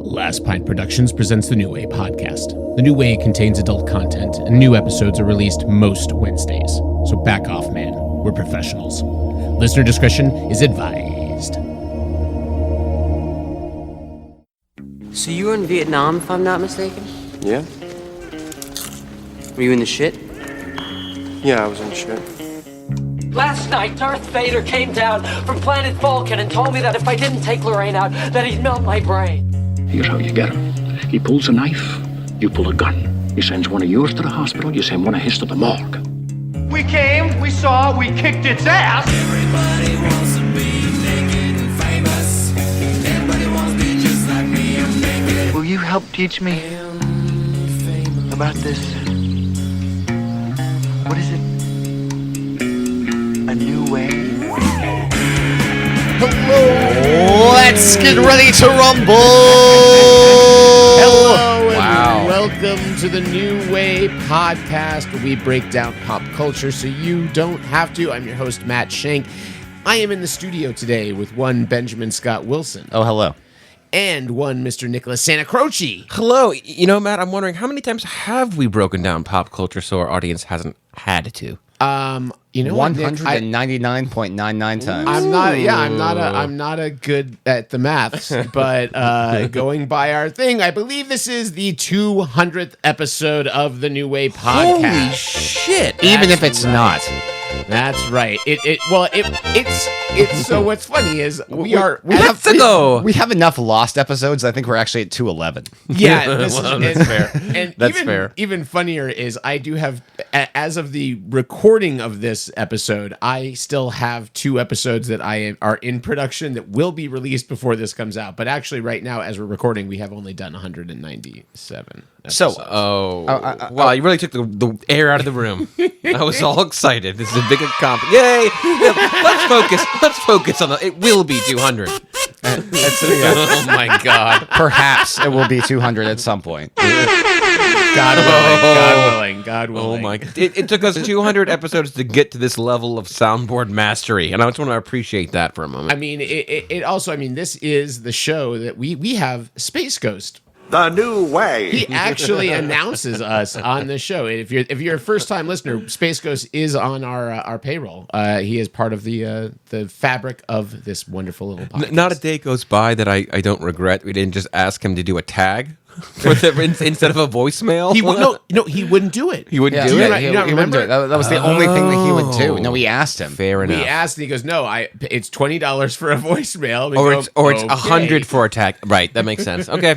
Last Pint Productions presents the New Way podcast. The New Way contains adult content, and new episodes are released most Wednesdays. So back off, man. We're professionals. Listener discretion is advised. So you were in Vietnam, if I'm not mistaken? Yeah? Were you in the shit? Yeah, I was in shit. Last night, Darth Vader came down from planet Vulcan and told me that if I didn't take Lorraine out, that he'd melt my brain. Here's how you get him. He pulls a knife, you pull a gun. He sends one of yours to the hospital, you send one of his to the morgue. We came, we saw, we kicked its ass. Everybody wants to be naked and famous. Everybody wants to be just like me. I'm naked. Will you help teach me about this? What is it? A new way? Hello! Let's get ready to rumble! Hello and welcome to the New Way podcast, where we break down pop culture so you don't have to. I'm your host, Matt Shank. I am in the studio today with one Benjamin Scott Wilson. Oh, hello. And one Mr. Nicholas Santa Croce. Hello. You know, Matt, I'm wondering how many times have we broken down pop culture so our audience hasn't had to? You know, 199.99 times. I'm not a good at the maths, but going by our thing, I believe this is the 200th episode of the New Way podcast. Holy shit! Even if it's not. That's right. It's so what's funny is we have enough lost episodes. I think we're actually at 211. Yeah, that's fair. And That's fair. Even funnier is I do have, as of the recording of this episode, I still have 2 episodes that are in production that will be released before this comes out. But actually, right now, as we're recording, we have only done 197. So, Wow, you really took the air out of the room. I was all excited. This is a big accomplishment. Yay! Let's focus on it will be 200. Oh my God. perhaps it will be 200 at some point. God willing. Oh my! It took us 200 episodes to get to this level of soundboard mastery, and I just want to appreciate that for a moment. I mean, it also. I mean, this is the show that we have Space Ghost. The New Way. He actually announces us on the show. If you're a first time listener, Space Ghost is on our payroll. He is part of the fabric of this wonderful little podcast. Not a day goes by that I don't regret we didn't just ask him to do a tag instead of a voicemail. He wouldn't do it. He wouldn't do it. You don't remember? That was the only thing that he would do. No, we asked him. Fair enough. We asked, and he goes, "No, it's $20 for a voicemail, It's okay. 100 for a tag." Right, that makes sense. Okay.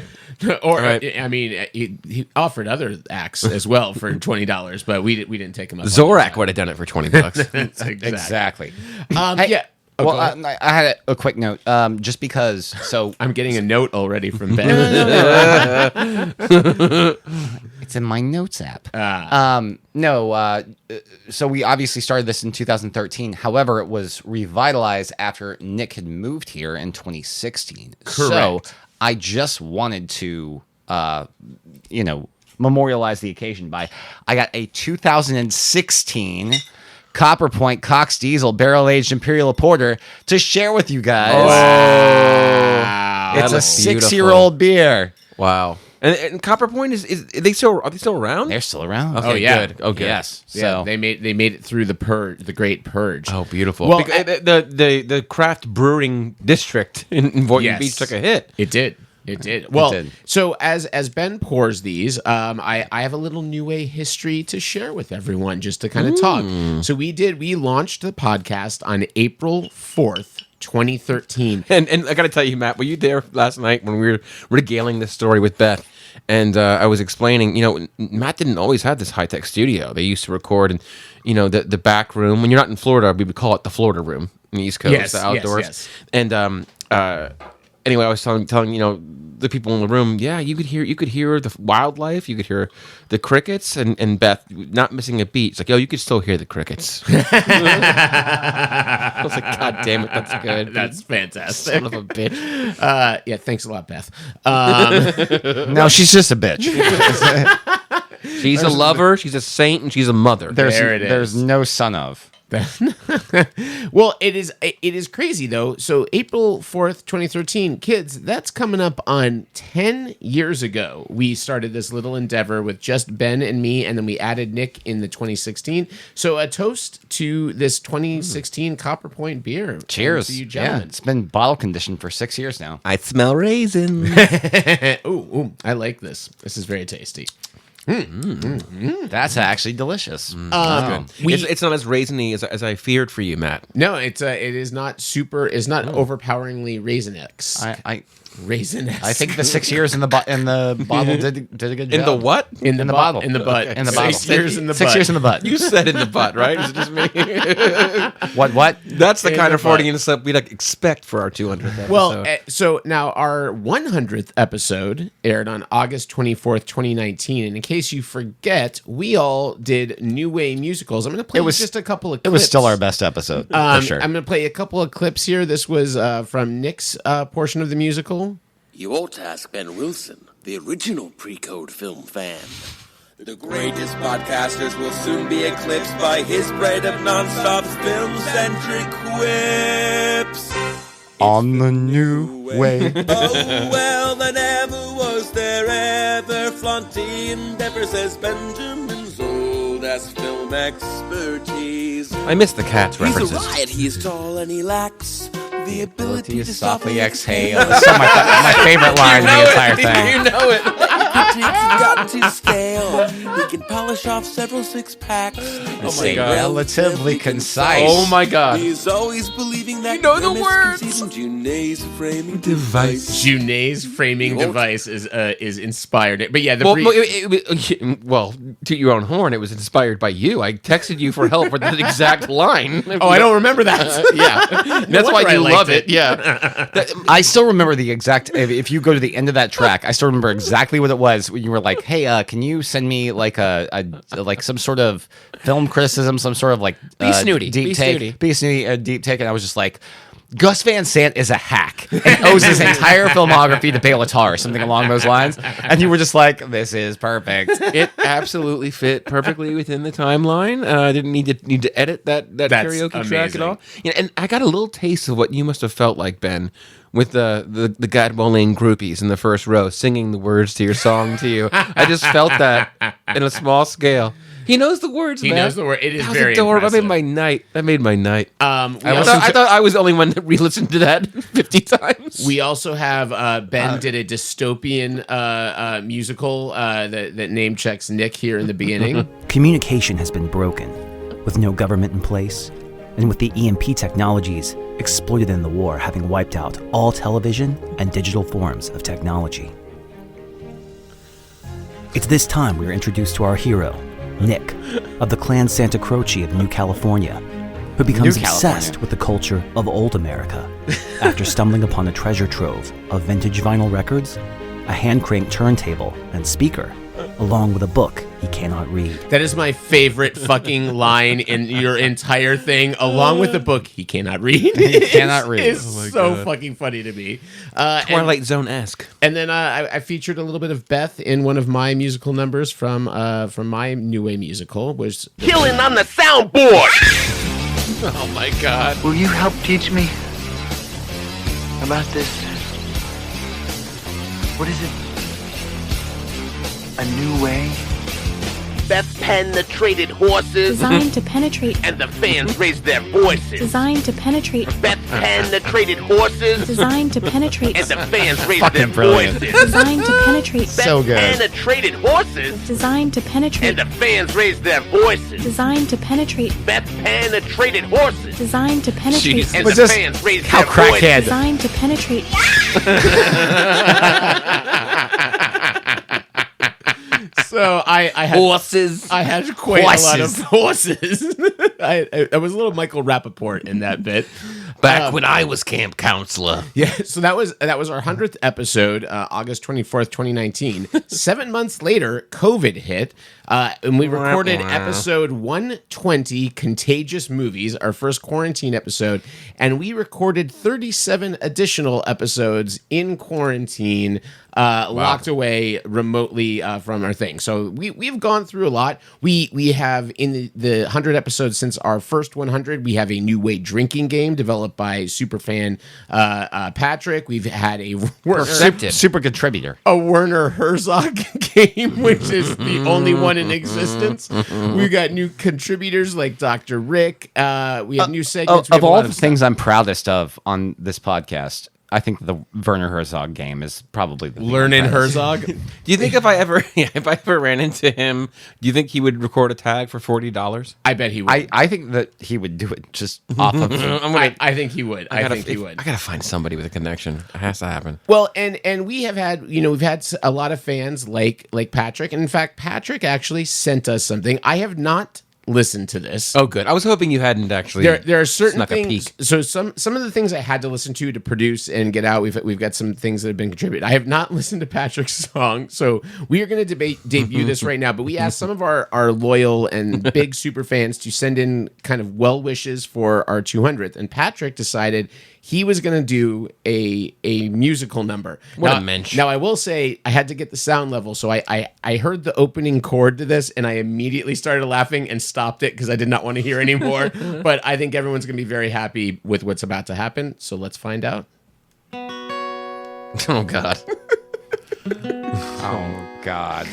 Or right. I mean, he offered other acts as well for $20, but we didn't take him up. Zorak would have done it for $20. Exactly. Yeah. Well, I had a quick note, just because. So I'm getting a note already from Ben. It's in my notes app. So we obviously started this in 2013. However, it was revitalized after Nick had moved here in 2016. Correct. So I just wanted to, memorialize the occasion by I got a 2016 Copper Point Cox Diesel barrel-aged Imperial Porter to share with you guys. Wow. It's a 6-year-old beer. Wow. And Copper Point are they still around? They're still around. Okay, Oh yeah. Good. Oh, good. Yes. Yeah, So they made it through the Great Purge. Oh, beautiful. Well, the craft brewing district in Boynton Beach took a hit. It did. Well, did. so as Ben pours these, I have a little New Way history to share with everyone, just to kind of talk. So we launched the podcast on April 4th, 2013. And I got to tell you, Matt, were you there last night when we were regaling this story with Beth? And I was explaining, Matt didn't always have this high-tech studio. They used to record in, the back room. When you're not in Florida, we would call it the Florida room in the East Coast, the outdoors. Yes. And anyway, I was telling the people in the room, yeah, you could hear the wildlife, you could hear the crickets, and Beth not missing a beat. It's like, you could still hear the crickets. I was like, God damn it, that's good. That's fantastic. Son of a bitch. Yeah, thanks a lot, Beth. no, she's just a bitch. She's a lover, she's a saint, and she's a mother. There it is. There's no son of. Well, it is crazy though. So April 4th, 2013, kids, that's coming up on 10 years ago. We started this little endeavor with just Ben and me, and then we added Nick in the 2016. So a toast to this 2016 Copper Point beer. Cheers. To you Yeah, gentlemen. it's been bottle conditioned for 6 years now. I smell raisins. Ooh, I like this. This is very tasty. That's actually delicious. It's not as raisiny as I feared for you, Matt. No, it is not super. It's not overpoweringly Raisin-X. Raisin-X. I think the 6 years in the bottle did a good job. In the what? In the bottle. In the butt. In the bottle. 6 years in the butt. 6 years in the butt. You said in the butt, right? Is it just me? What? That's the In kind the of Freudian slip we'd expect for our 200th episode. Well, so now our 100th episode aired on August 24th, 2019. And in case you forget, we all did New Way musicals. I'm going to play just a couple of clips. It was still our best episode, for sure. I'm going to play a couple of clips here. This was from Nick's portion of the musical. You ought to ask Ben Wilson, the original pre-code film fan. The greatest podcasters will soon be eclipsed by his braid of non-stop film-centric quips. On the New Way. Oh, well, there never was there ever flaunty endeavor, says Benjamin's old-ass film expertise. I missed the Cats He's references. a riot, he is tall and he lacks the ability to softly exhale. That's my favorite line in the entire thing. You know it. Critiques have gotten to scale. He can polish off several six-packs. Oh my God. Relatively concise. Oh my God. He's always believing that You know the words. Junet's framing device. Junet's framing device is inspired. But yeah, Well, to your own horn, it was inspired by you. I texted you for help with the exact line. I don't remember that. Yeah, that's why you love it. Yeah, I still remember the exact. If you go to the end of that track, I still remember exactly what it was. When you were like, "Hey, can you send me like like some sort of film criticism, some sort of like snooty. deep Be take, snooty. be snooty, a deep take?" And I was just like, Gus Van Sant is a hack and owes his entire filmography to Belatar or something along those lines. And you were just like, "This is perfect." it absolutely fit perfectly within the timeline. I didn't need to edit that karaoke track at all. Yeah, and I got a little taste of what you must have felt like, Ben, with the Gadwalling groupies in the first row singing the words to your song to you. I just felt that in a small scale. He knows the words, He man. knows the word. It is That was very adorable. impressive. That made my night. I I thought I was the only one that re-listened to that 50 times. We also have Ben did a dystopian musical that name checks Nick here in the beginning. Communication has been broken, with no government in place, and with the EMP technologies exploited in the war having wiped out all television and digital forms of technology. It's this time we are introduced to our hero, Nick, of the Clan Santa Croce of New California, who becomes obsessed with the culture of old America after stumbling upon a treasure trove of vintage vinyl records, a hand-cranked turntable and speaker, along with a book he cannot read. That is my favorite fucking line in your entire thing, along with the book he cannot read. He cannot read. It's so fucking funny to me. Twilight Zone-esque. And then I featured a little bit of Beth in one of my musical numbers from my New Way musical, which Killing on the soundboard. Oh my God. Will you help teach me about this? What is it? A new way? Beth penetrated horses. Designed to penetrate. And the fans raised their voices. Designed to penetrate. Beth penetrated horses. Designed to penetrate. And the fans raised their brilliant. voices. Designed to penetrate. So good. Beth penetrated horses. Designed to penetrate. And the fans raised their voices. Designed to penetrate. Beth penetrated horses. Designed to penetrate. Jeez. And Was the this fans raised how their voices. crackhead? Designed to penetrate. So I had Horses. I had quite a lot of horses. I was a little Michael Rappaport in that bit. Back when I was camp counselor. Yeah, so that was our 100th episode, August 24th, 2019. 7 months later, COVID hit, and we recorded episode 120, Contagious Movies, our first quarantine episode, and we recorded 37 additional episodes in quarantine, locked away remotely from our thing. So we've gone through a lot. We have, in the 100 episodes since our first 100, we have a new way drinking game developed by superfan Patrick. We've had a super contributor, a Werner Herzog game, which is the only one in existence. We got new contributors like Dr. Rick. We have new segments. Of all the things I'm proudest of on this podcast, I think the Werner Herzog game is probably the Learning Herzog. Do you think if I ever ran into him, do you think he would record a tag for $40? I bet he would. I think that he would do it just off of. I think he would. I think he would. I gotta find somebody with a connection. It has to happen. Well, and we have had, we've had a lot of fans like Patrick, and in fact, Patrick actually sent us something. I have not listen to this. Oh, good. I was hoping you hadn't actually. There are certain snuck things. A peek. So some of the things I had to listen to produce and get out. We've got some things that have been contributed. I have not listened to Patrick's song, so we are going to debut this right now. But we asked some of our loyal and big super fans to send in kind of well wishes for our 200th, and Patrick decided he was going to do a musical number. What a mensch. Now, I will say I had to get the sound level, so I heard the opening chord to this, and I immediately started laughing and stopped it because I did not want to hear anymore. But I think everyone's going to be very happy with what's about to happen, so let's find out. Oh, God. Oh, God.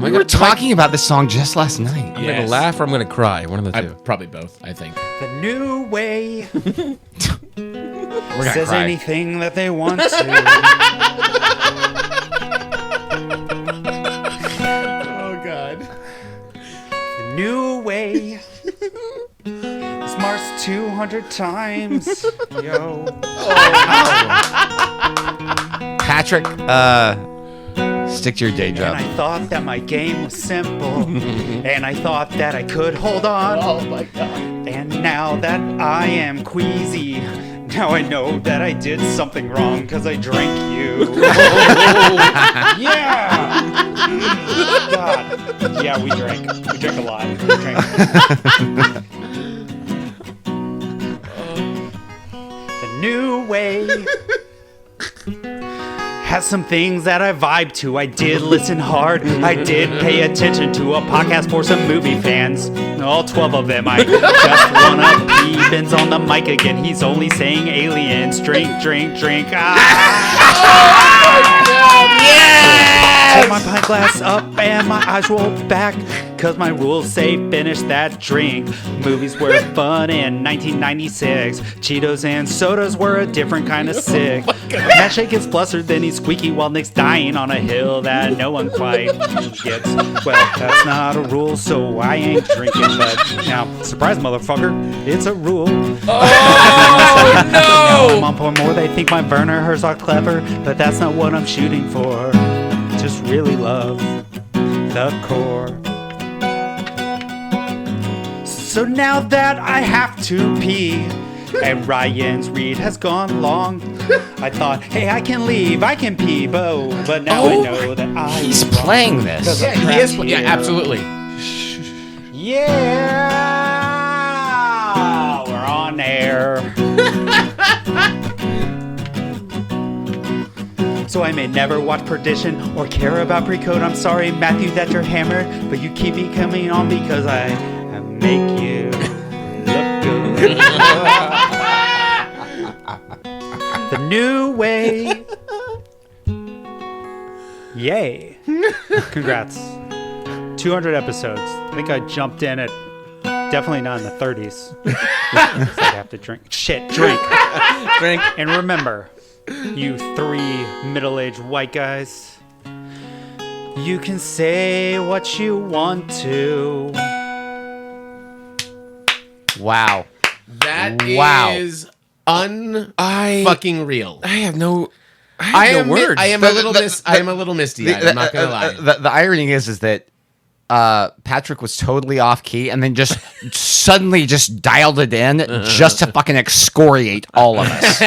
We were talking about this song just last night. I'm going to laugh or I'm going to cry. One of the two. Probably both, I think. The new way We're says cry. anything that they want to. Oh, God. The new way is Mars 200 times. Yo. Patrick, stick to your day job. And I thought that my game was simple. And I thought that I could hold on. Oh, my God. And now that I am queasy, now I know that I did something wrong because I drank you. Yeah! God. Yeah, we drank. We drank a lot. We drank. The new way has some things that I vibe to. I did listen hard. I did pay attention to a podcast for some movie fans. All 12 of them. I just wanna pee. Ben's on the mic again. He's only saying aliens. Drink, drink, drink. Hold my pint glass up and my eyes roll back, cause my rules say finish that drink. Movies were fun in 1996. Cheetos and sodas were a different kind of sick. Matt Shake is flustered, then he's squeaky while Nick's dying on a hill that no one quite gets. Well, that's not a rule, so I ain't drinking. But now, surprise, motherfucker, it's a rule. Oh, no! I'm on point more, they think my Werner Herzog clever, but that's not what I'm shooting for. Just really love the core. So now that I have to pee and Ryan's read has gone long, I thought, hey, I can leave, I can pee, but now I know that He's playing this. Yeah, he is. Yeah, absolutely. Yeah, we're on air. So I may never watch Perdition or care about Pre-Code. I'm sorry, Matthew, that you're hammered, but you keep me coming on because I make you look good. The new way. Yay. Congrats. 200 episodes. I think I jumped in at definitely not in the 30s. I have to drink. Shit, drink. Drink. And remember, you three middle-aged white guys, you can say what you want to. Wow. That is fucking real. I have no I am words. I am a little misty. I'm not gonna lie. The irony is that Patrick was totally off key and then just suddenly just dialed it in just to fucking excoriate all of us.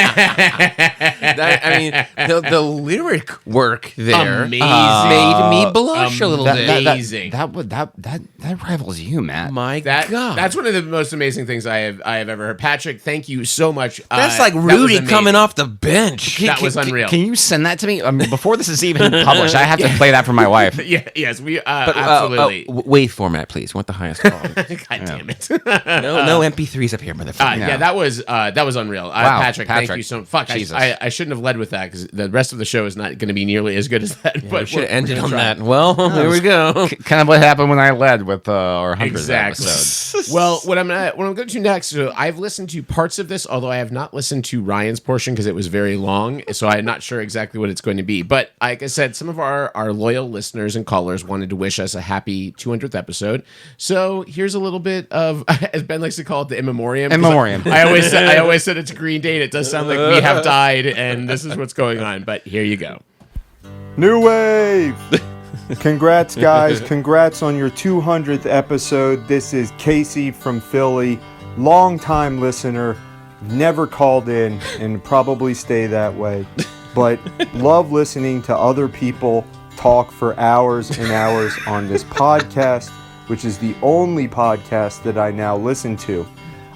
The lyric work there Amazing. made me blush a little bit. Amazing. That rivals you, Matt. My God. God. That's one of the most amazing things I have ever heard. Patrick, thank you so much. That's like that was Rudy amazing. coming off the bench. That was unreal. Can you send that to me? I mean, before this is even published, I have to play that for my wife. Yes, we absolutely. Wave format, please. Want the highest quality. God damn it. No MP3s up here, motherfucker. Yeah, that was unreal. Wow, Patrick, thank you Patrick. so much. Fuck, Jesus. I shouldn't have led with that because the rest of the show is not going to be nearly as good as that. We But should have ended we're on gonna that. try. Well, here we go. Kind of what happened when I led with our 100th Exactly. episode. Well, what I'm going to do next, so I've listened to parts of this, although I have not listened to Ryan's portion because it was very long, so I'm not sure exactly what it's going to be. But like I said, some of our loyal listeners and callers wanted to wish us a happy 200th episode. So here's a little bit of, as Ben likes to call it, the in memoriam. In memoriam. I always said it's Green Day. And it does sound like we have died, and this is what's going on. But here you go. New Wave! Congrats, guys. Congrats on your 200th episode. This is Casey from Philly, longtime listener, never called in, and probably stay that way. But love listening to other people talk for hours and hours on this podcast, which is the only podcast that I now listen to.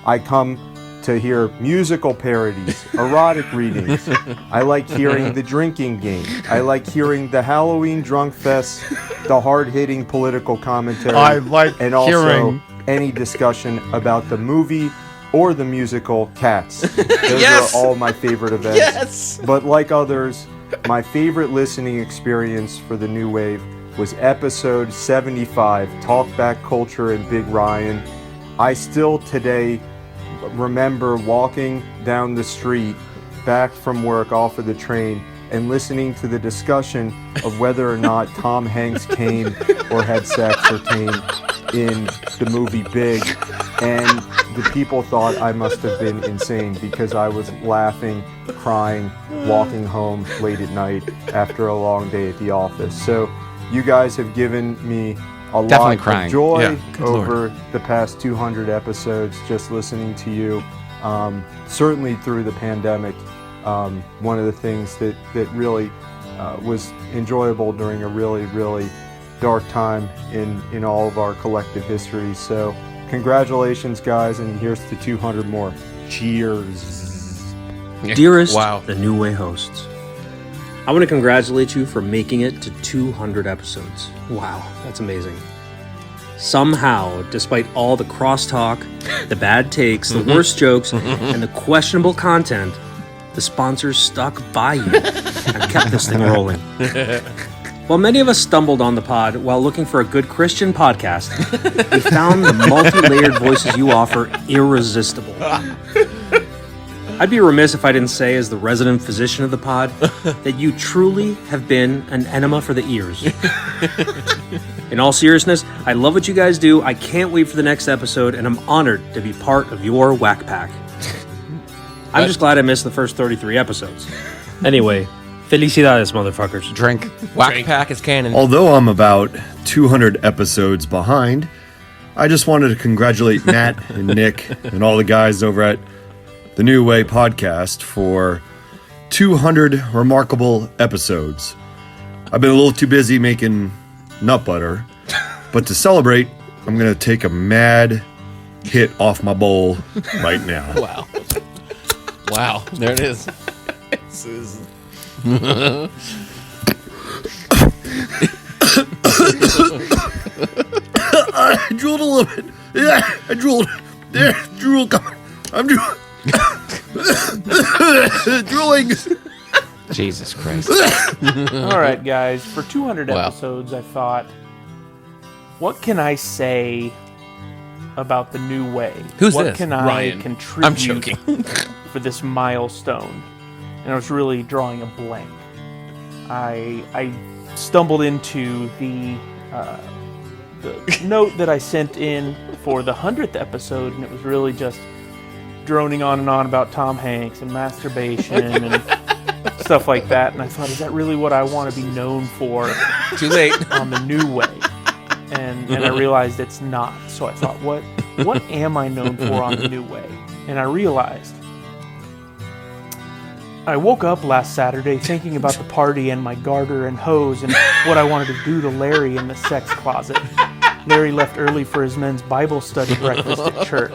I come to hear musical parodies, erotic readings. I like hearing the drinking game. I like hearing the Halloween drunk fest, the hard-hitting political commentary. I like and also hearing any discussion about the movie or the musical Cats. Those Yes! are all my favorite events. Yes! But like others, my favorite listening experience for the New Wave was episode 75, Talkback Culture and Big Ryan. I still today remember walking down the street back from work off of the train and listening to the discussion of whether or not Tom Hanks came or had sex or came in the movie Big, and the people thought I must have been insane because I was laughing, crying, walking home late at night after a long day at the office. So you guys have given me a Definitely lot crying. of joy Yeah, good over Lord. the past 200 episodes, just listening to you. Certainly through the pandemic, one of the things that really was enjoyable during a really, really dark time in all of our collective history. So congratulations, guys, and here's to 200 more. Cheers. Dearest Wow. The New Way hosts, I want to congratulate you for making it to 200 episodes. Wow, that's amazing. Somehow, despite all the crosstalk, the bad takes, the worst jokes, and the questionable content, the sponsors stuck by you and kept this thing rolling. While many of us stumbled on the pod while looking for a good Christian podcast, we found the multi-layered voices you offer irresistible. I'd be remiss if I didn't say, as the resident physician of the pod, that you truly have been an enema for the ears. In all seriousness, I love what you guys do. I can't wait for the next episode, and I'm honored to be part of your whack pack. I'm just glad I missed the first 33 episodes. Anyway, felicidades, motherfuckers. Drink. Whack Pack is canon. Although I'm about 200 episodes behind, I just wanted to congratulate Matt and Nick and all the guys over at the New Way podcast for 200 remarkable episodes. I've been a little too busy making nut butter, but to celebrate, I'm going to take a mad hit off my bowl right now. Wow. Wow. There it is. This is... I drooled a little bit. Yeah, I drooled. There, drool coming. I'm drooling. Drooling. Jesus Christ. All right, guys. For 200 Wow. episodes, I thought, what can I say about the New Way? Who's what this? can I Ryan. contribute I'm joking. for this milestone? And I was really drawing a blank. I stumbled into the note that I sent in for the 100th episode, and it was really just droning on and on about Tom Hanks and masturbation and stuff like that. And I thought, is that really what I want to be known for? Too late. On the New Way. And and I realized it's not. So I thought, what am I known for on the New Way? And I realized I woke up last Saturday thinking about the party and my garter and hose and what I wanted to do to Larry in the sex closet. Larry left early for his men's Bible study breakfast at church.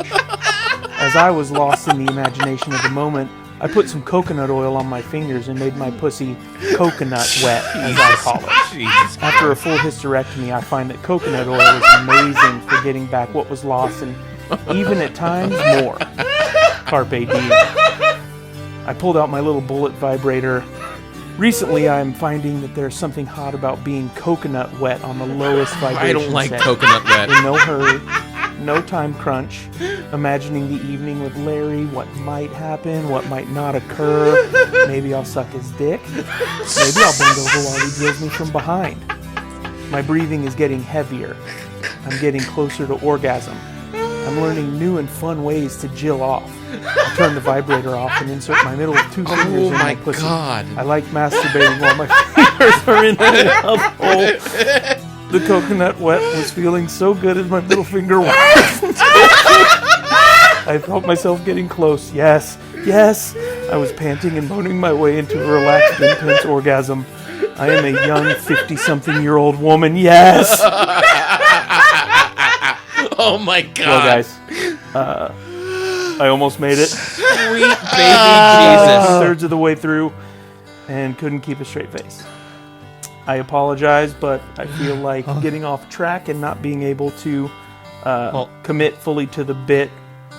As I was lost in the imagination of the moment, I put some coconut oil on my fingers and made my pussy coconut wet, as I call it. After a full hysterectomy, I find that coconut oil is amazing for getting back what was lost and even at times more. Carpe diem. I pulled out my little bullet vibrator. Recently, I'm finding that there's something hot about being coconut wet on the lowest vibration I don't like setting. coconut wet. In no hurry, no time crunch, imagining the evening with Larry, what might happen, what might not occur. Maybe I'll suck his dick. Maybe I'll bend over while he drills me from behind. My breathing is getting heavier. I'm getting closer to orgasm. I'm learning new and fun ways to jill off. I turn the vibrator off and insert my middle of two fingers in my pussy. God. I like masturbating while my fingers are in the love hole. The coconut wet was feeling so good as my middle finger was. I felt myself getting close. Yes, yes. I was panting and moaning my way into a relaxed, intense orgasm. I am a young 50-something-year-old woman. Yes. Oh my God. Well, guys, I almost made it. Sweet baby Jesus. 2/3 of the way through and couldn't keep a straight face. I apologize, but I feel like getting off track and not being able to commit fully to the bit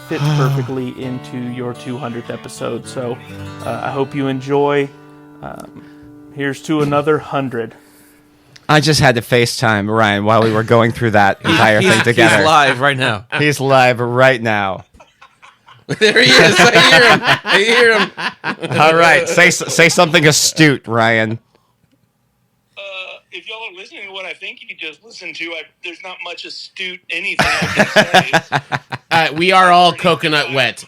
fits perfectly into your 200th episode. So I hope you enjoy. Here's to another 100. I just had to FaceTime Ryan while we were going through that entire thing together. He's live right now. He's live right now. There he is. I hear him. All right, say something astute, Ryan. If y'all are listening to what I think you just listened to, there's not much astute anything I can say. We are all coconut wet.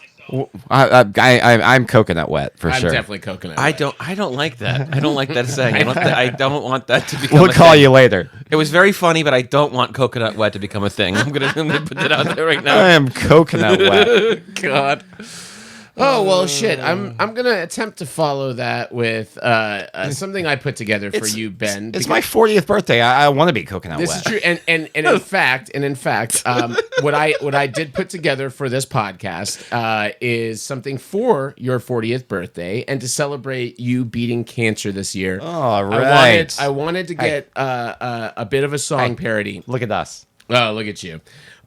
I'm coconut wet for sure. I'm definitely coconut wet. I don't like that. I don't like that saying. I don't want that to become We'll a call thing. you later. It was very funny, but I don't want coconut wet to become a thing. I'm gonna put that out there right now. I am coconut wet. God. Oh well, shit. I'm gonna attempt to follow that with something I put together for you, Ben. It's my 40th birthday. I want to be coconut This wet. is true, and in fact, what I did put together for this podcast is something for your 40th birthday and to celebrate you beating cancer this year. All right. I wanted to get a bit of a song parody. Look at us. Oh, look at you.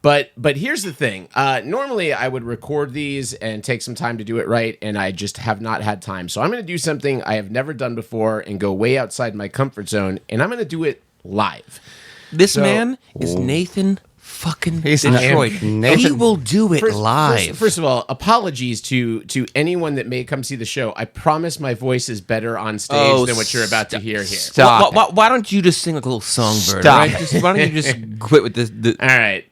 But here's the thing. Normally, I would record these and take some time to do it right, and I just have not had time. So I'm going to do something I have never done before and go way outside my comfort zone, and I'm going to do it live. This man is Nathan fucking He's Detroit. Nathan. He will do it live. First of all, apologies to anyone that may come see the show. I promise my voice is better on stage than what you're about to hear here. Stop. Why don't you just sing like a little songbird? Stop. Right? Why don't you just quit with this? All right.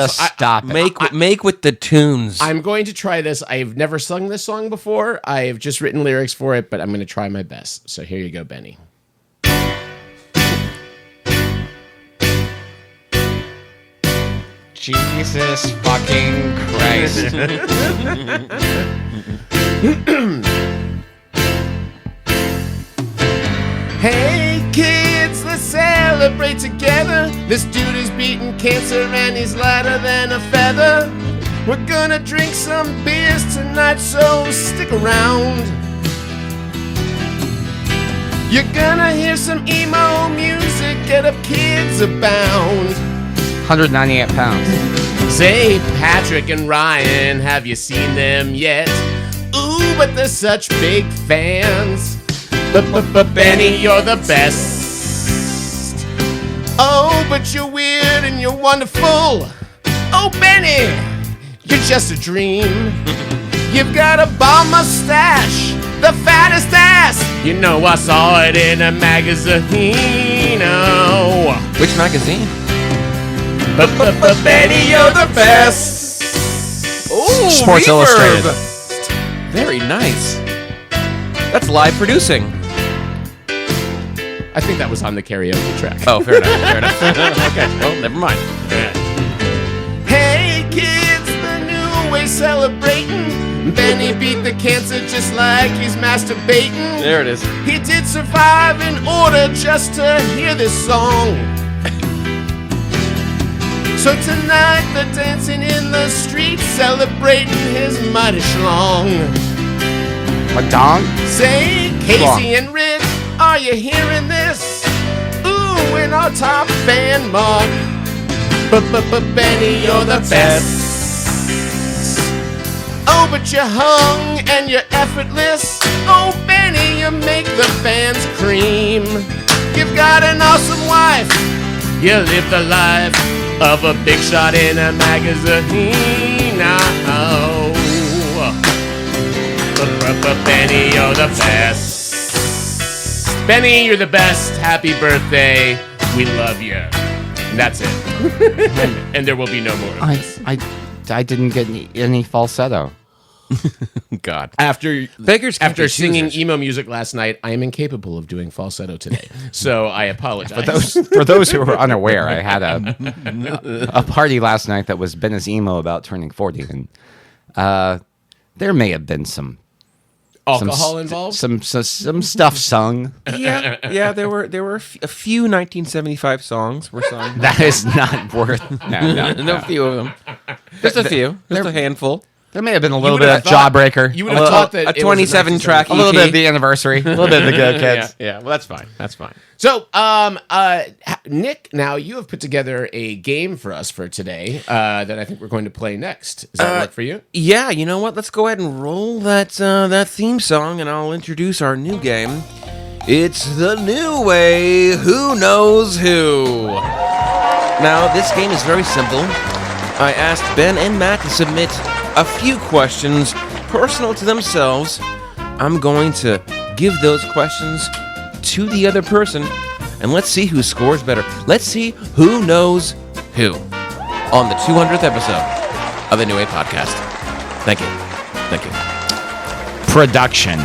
Stop it. Make with the tunes. I'm going to try this. I've never sung this song before. I've just written lyrics for it, but I'm going to try my best. So here you go, Benny. Jesus fucking Christ. Hey kids, let's celebrate together. This dude is beating cancer and he's lighter than a feather. We're gonna drink some beers tonight, so stick around. You're gonna hear some emo music, get up kids abound. 198 pounds. Say, Patrick and Ryan, have you seen them yet? Ooh, but they're such big fans. But Benny, you're the best. Oh, but you're weird and you're wonderful. Oh, Benny, you're just a dream. You've got a bomb mustache, the fattest ass. You know I saw it in a magazine. Oh. Which magazine? But Benny, you're the best. Ooh, Sports reverb. Illustrated. Very nice. That's live producing. I think that was on the karaoke track. Oh, fair enough. Fair enough. Okay. Well, never mind. Hey kids, the new way celebrating. Benny beat the cancer just like he's masturbating. There it is. He did survive in order just to hear this song. So tonight they're dancing in the streets, celebrating his mighty schlong. A dong? Say, Casey and Rick, are you hearing this? Ooh, in our top fan mark. Benny, you're the best. Oh, but you're hung and you're effortless. Oh, Benny, you make the fans cream. You've got an awesome wife. You live the life of a big shot in a magazine. Oh, Benny, you're the best. Benny, you're the best. Happy birthday. We love you. And that's it. And there will be no more of this. I didn't get any falsetto. God. After beggars singing emo music last night, I am incapable of doing falsetto today. So I apologize. For those who are unaware, I had a party last night that was Ben is emo about turning 40, and there may have been some alcohol involved, some stuff sung. Yeah. There were a few 1975 songs were sung. That is not worth. No. A few of them. Just a few. Just a handful. There may have been a little bit of Jawbreaker. You would have thought that a 27 track, a little bit of the anniversary, a little bit of the Go Kids. Yeah. Well, that's fine. That's fine. So, Nick, now you have put together a game for us for today that I think we're going to play next. Does that work for you? Yeah. You know what? Let's go ahead and roll that theme song, and I'll introduce our new game. It's the new way. Who knows who? Now, this game is very simple. I asked Ben and Matt to submit a few questions personal to themselves. I'm going to give those questions to the other person, and let's see who scores better. Let's see who knows who on the 200th episode of the New Way Podcast. Thank you. Production.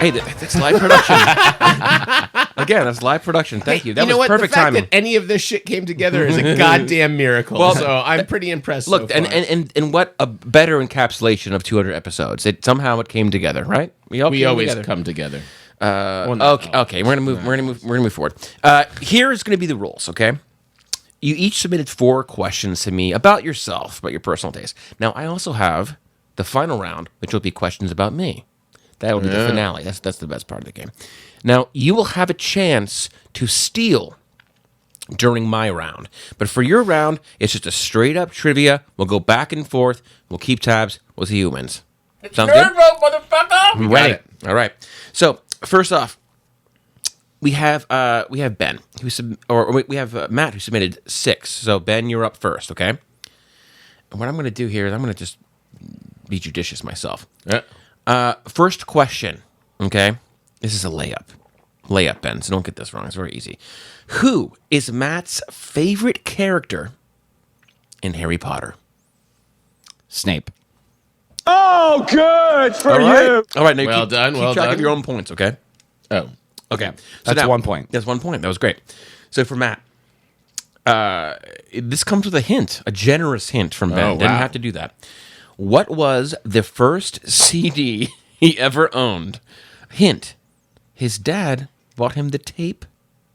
Hey, that's live production. Again, that's live production. Thank you. That was perfect the fact timing. that any of this shit came together is a goddamn miracle. Well, so I'm pretty impressed. Look, so far. and what a better encapsulation of 200 episodes. Somehow it came together, right? We always come together. Okay. We're gonna move forward. Here is gonna be the rules. Okay. You each submitted 4 questions to me about yourself, about your personal taste. Now I also have the final round, which will be questions about me. That will be the finale. That's the best part of the game. Now, you will have a chance to steal during my round. But for your round, it's just a straight-up trivia. We'll go back and forth. We'll keep tabs. We'll see who wins. Sounds good? Motherfucker! Ready. All right. So, first off, we have Ben, we have Matt, who submitted 6. So, Ben, you're up first, okay? And what I'm going to do here is I'm going to just be judicious myself. First question, okay? This is a layup. Layup, Ben, so don't get this wrong. It's very easy. Who is Matt's favorite character in Harry Potter? Snape. Oh, good for you. All right, now Well keep done. track of your own points, okay? Oh, okay. That's now, 1 point. That's 1 point. That was great. So for Matt, this comes with a hint, a generous hint from Ben. Oh, Didn't wow. have to do that. What was the first CD he ever owned? Hint, his dad bought him the tape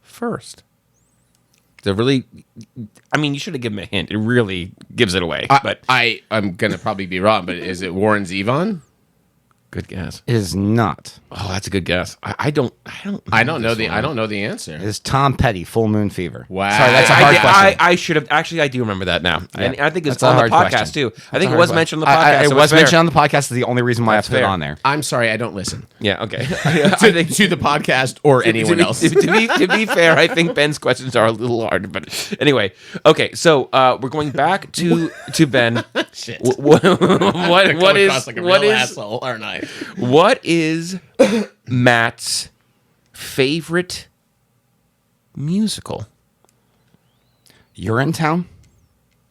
first. So really, I mean, you should have given him a hint. It really gives it away. But I'm gonna probably be wrong, but is it Warren Zevon? good guess. It is not. Oh, that's a good guess. I don't know the answer. It is Tom Petty, Full Moon Fever. Wow. Sorry, that's a hard question. I should have actually. I do remember that now. Yeah. And I think it's That's a on the hard podcast question. too. I That's think a it was hard mentioned on the question. podcast. It so was it's fair. mentioned on the podcast. Is the only reason why That's I put it fair. on there. I'm sorry, I don't listen. Yeah. Okay. to the podcast or anyone else. To be fair, I think Ben's questions are a little hard, but anyway. Okay, so we're going back to Ben. Shit. What is like a real asshole, aren't I? What is Matt's favorite musical? Urinetown?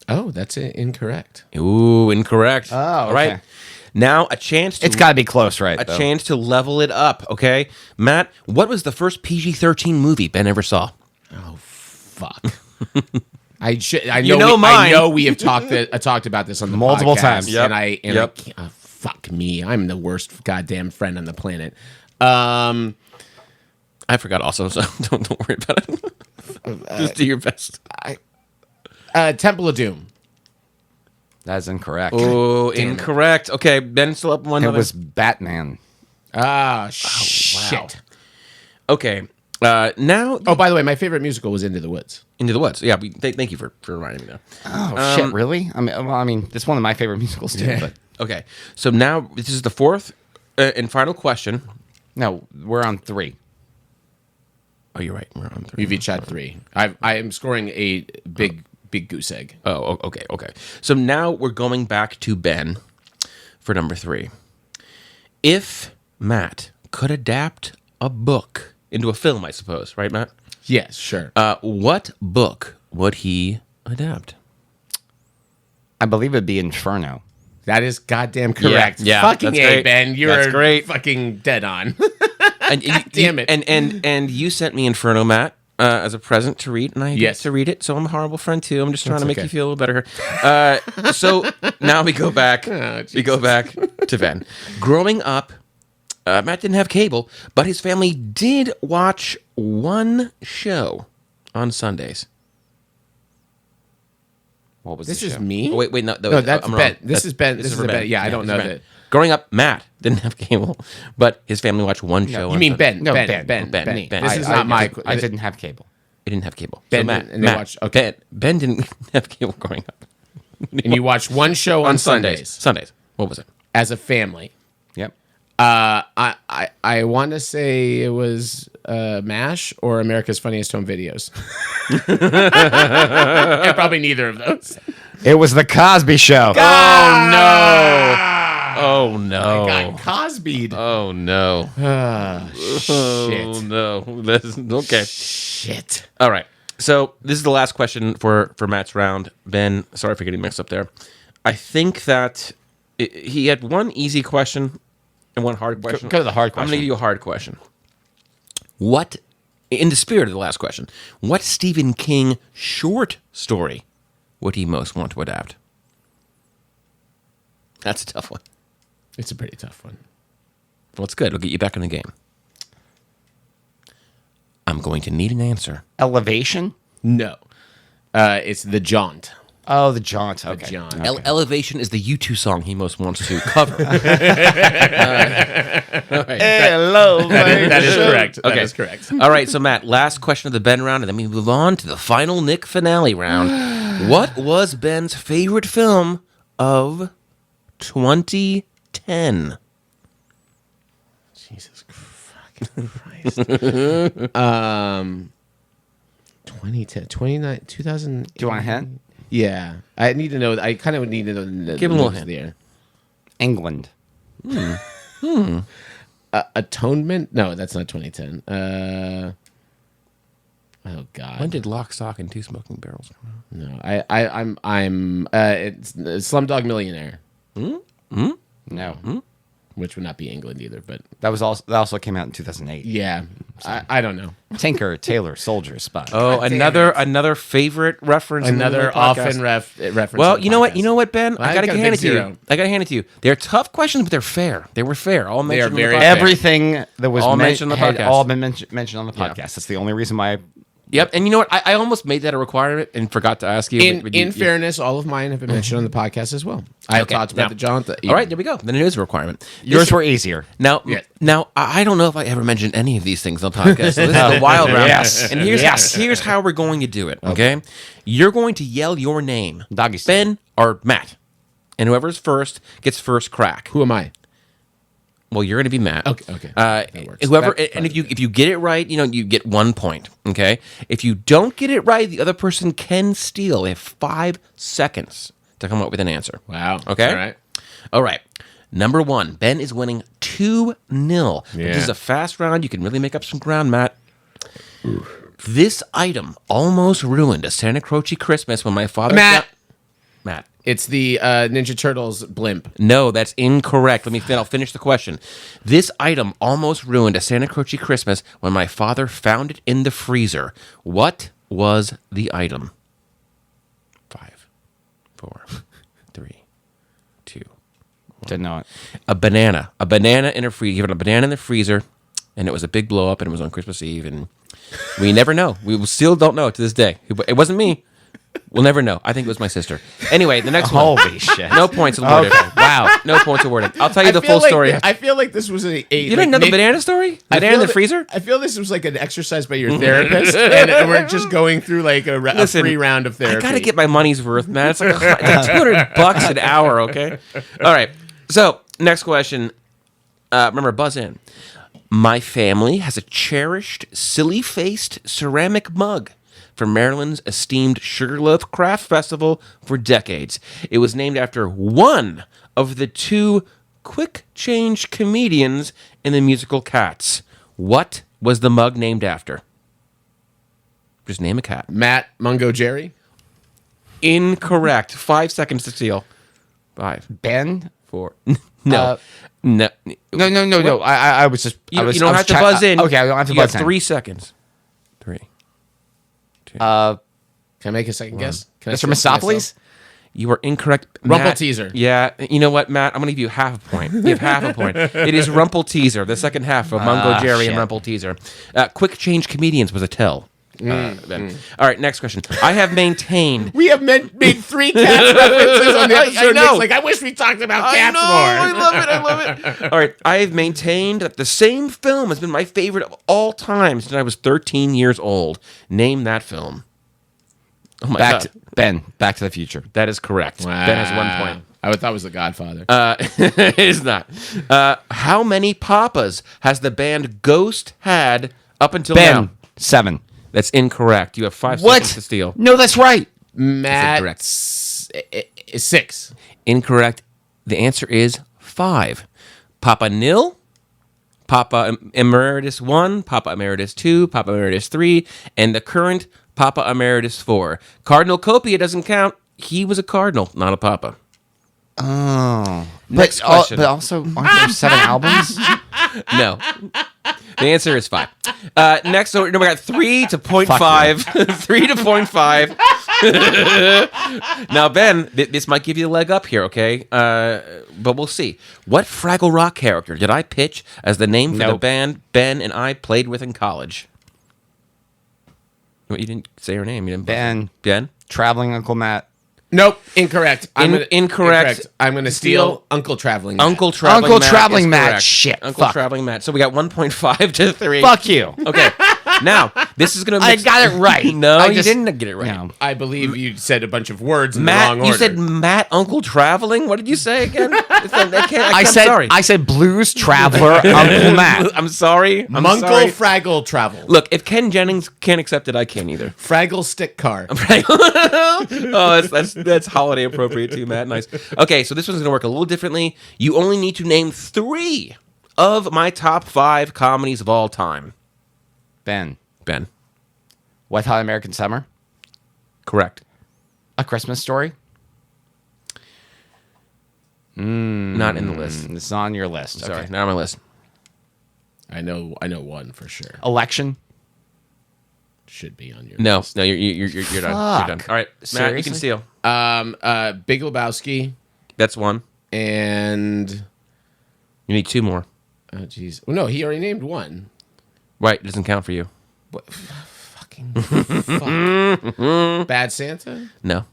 Oh, that's incorrect. Ooh, incorrect. Oh, All okay. right. Now a chance to... It's got to be close, right? A chance to level it up, okay? Matt, what was the first PG-13 movie Ben ever saw? Oh, fuck. I You know mine. I know we have talked about this on the Multiple podcast, times. and I can't, fuck me. I'm the worst goddamn friend on the planet. I forgot also, so don't worry about it. Just do your best. Temple of Doom. That's incorrect. Oh, incorrect. Okay, Ben's still up one. It was Batman. Ah, shit. Okay. Now... Oh, by the way, my favorite musical was Into the Woods. Into the Woods. Yeah, thank you for reminding me that. Oh, shit, really? I mean, it's one of my favorite musicals, too. Yeah. But Okay, so now this is the fourth and final question. No, we're on 3. Oh, you're right. We're on 3. We've each had 3. I am scoring a big goose egg. Oh, okay. So now we're going back to Ben for number 3. If Matt could adapt a book into a film, I suppose, right, Matt? Yes, sure. What book would he adapt? I believe it'd be Inferno. That is goddamn correct. Yeah, fucking that's A, great. Ben. You're That's great. fucking dead on. And damn it. And you sent me Inferno, Matt, as a present to read, and I get to read it. So I'm a horrible friend too. I'm just trying to make you feel a little better here. So now we go back. We go back to Ben. Growing up, Matt didn't have cable, but his family did watch one show on Sundays. What was This the is show? me? Oh, wait, no, that's I'm Ben. wrong. This is Ben. This is for Ben. Yeah, I don't this is know Ben. that. Growing up, Matt didn't have cable, but his family watched one show. You on mean Sunday. Ben? No, Ben. me. This is not my. I didn't have cable. He didn't have cable. Ben so Matt, and they Matt, watched- okay. Ben didn't have cable growing up. And you watched one show on Sundays Sundays. What was it? as a family. Yep. I want to say it was MASH or America's Funniest Home Videos. Yeah, probably neither of those. It was the Cosby Show. Oh no! Oh no! I got Cosby'd. Oh no! Shit. Oh no! That's, okay. Shit. All right. So this is the last question for Matt's round. Ben, sorry for getting mixed up there. I think that he had one easy question and one hard question. Go to the hard I'm question. going to give you a hard question. What, in the spirit of the last question, what Stephen King short story would he most want to adapt? That's a tough one. It's a pretty tough one. Well, it's good. It'll get you back in the game. I'm going to need an answer. Elevation? No. It's The Jaunt. Oh, The Jaunt. Okay. The Jaunt. Okay. Elevation is the U2 song he most wants to cover. Hello, That is correct. That is correct. All right, so Matt, last question of the Ben round, and then we move on to the final Nick finale round. What was Ben's favorite film of 2010? Jesus fucking Christ. 2010, 29, 2000. Do you want a hint? Yeah. I need to know. I kind of need to know. Give him a little hint. There. England. Atonement? No, that's not 2010. Oh God. When did Lock, Stock, and Two Smoking Barrels come out? No, I'm. It's Slumdog Millionaire. No. Which would not be England either, but That also came out in 2008. yeah, I don't know. Tinker, Tailor, Soldier, Spy. Oh, another favorite reference. in the Another Nick podcast. often reference. Well, on the you know what? podcast. You know what, Ben? Well, I gotta got a hand big it to you. zero. I gotta hand it to you. They're tough questions, but they're fair. They were fair. All They are mentioned. very on the podcast. fair. Everything that was All mentioned mentioned on the had podcast. all been mentioned on the Yeah. podcast. That's the only reason why. Yep, and you know what? I almost made that a requirement and forgot to ask you. but In fairness, all of mine have been mentioned on the podcast as well. I talked about Now- the Jaunt. All right, there we go. Then it is a requirement. Yours were easier. Now, Yeah. now I don't know if I ever mentioned any of these things on the podcast. So this is the wild round. Yes. And here's how we're going to do it. Okay, you're going to yell your name, Doggy style. Ben or Matt, and whoever's first gets first crack. Who am I? Well, you're going to be Matt. Okay. That works. Whoever, That- and if you get it right, you get 1 point. Okay. If you don't get it right, the other person can steal. They have 5 seconds to come up with an answer. Wow. Okay. All right. All right. Number 1, Ben is winning 2-0. Yeah. This is a fast round. You can really make up some ground, Matt. This item almost ruined a Santa Croce Christmas when my father. Matt. Matt. It's the Ninja Turtles blimp. No, that's incorrect. I'll finish the question. This item almost ruined a Santa Croce Christmas when my father found it in the freezer. What was the item? 5, 4, 3, 2, 1. Didn't know it. A banana. A banana in a freezer. You have a banana in the freezer, and it was a big blow up, and it was on Christmas Eve, and we never know. We still don't know to this day. It wasn't me. We'll never know. I think it was my sister. Anyway, the next one. Holy shit. No points awarded. Okay. Wow. No points awarded. I'll tell you the feel full like story. I feel like this was You didn't know the banana story? Banana in the freezer? I feel this was like an exercise by your therapist, and we're just going through like a free round of therapy. I gotta get my money's worth, man. It's like $200 an hour, okay? All right. So, next question. Remember, buzz in. My family has a cherished, silly-faced ceramic mug from Maryland's esteemed Sugarloaf Craft Festival for decades. It was named after one of the 2 quick change comedians in the musical Cats. What was the mug named after? Just name a cat. Matt Mungo Jerry? Incorrect. 5 seconds to steal. 5. Ben? 4. No. No. I was just. You don't have to buzz in. Okay, I don't have to you buzz have in. 3 seconds. 3. 2. Can I make a second guess? Can I Mr. say Mistopheles? You are incorrect. Rumple Matt, Teaser. Yeah. You know what, Matt? I'm going to give you half a point. You have half a point. It is Rumple Teaser, the second half of Mungo Jerry and Rumple Teaser. Quick Change Comedians was a tell. Ben. All right, next question. I have maintained. We have made 3 Cats references on the episode. I know. Nick's like, I wish we talked about Cats more. I love it. All right, I have maintained that the same film has been my favorite of all time since I was 13 years old. Name that film. Oh my God. Back to the Future. That is correct. Wow. Ben has 1 point. I thought it was The Godfather. It is not. How many papas has the band Ghost had up until now? 7. That's incorrect. You have 5 seconds to steal. No, that's right. Matt, Correct. 6. Incorrect. The answer is 5. Papa Nil, Papa Emeritus 1, Papa Emeritus 2, Papa Emeritus 3, and the current Papa Emeritus 4. Cardinal Copia doesn't count. He was a cardinal, not a papa. Oh. Next question. But also, aren't there 7 albums? No. The answer is 5. Next, so we got 3 to 0.5. 3 to 0.5. Now, Ben, this might give you a leg up here, okay? But we'll see. What Fraggle Rock character did I pitch as the name for the band Ben and I played with in college? What, you didn't say her name. You didn't. Ben? Traveling Uncle Matt. Nope, incorrect. Incorrect. I'm going to steal Uncle Traveling Matt. Uncle Traveling Matt. Matt. Shit. Uncle Fuck. Traveling Matt. So we got 1.5 to 3. Fuck you. Okay. Now, this is going to I got it right. No, I you just- didn't get it right. No. I believe you said a bunch of words in Matt, the wrong order. you said Matt Uncle Traveling? What did you say again? I I'm said sorry. I said Blues Traveler Uncle Matt. I'm sorry. I'm Munkle sorry. Fraggle Travel. Look, if Ken Jennings can't accept it, I can't either. Fraggle Stick Car. Oh, that's holiday appropriate too, Matt. Nice. Okay, so this one's gonna work a little differently. You only need to name 3 of my top 5 comedies of all time. Ben. Wet Hot American Summer? Correct. A Christmas Story? Not in the list. It's not on your list. Sorry, Okay. not on my list. I know one for sure. Election? Should be on your No, list. no, you're done. You're done. All right, Matt, you can steal. Big Lebowski. That's 1. And You need 2 more. oh jeez. Well, no, he already named 1. Right, it doesn't count for you. What? Fucking fuck. Bad Santa? No.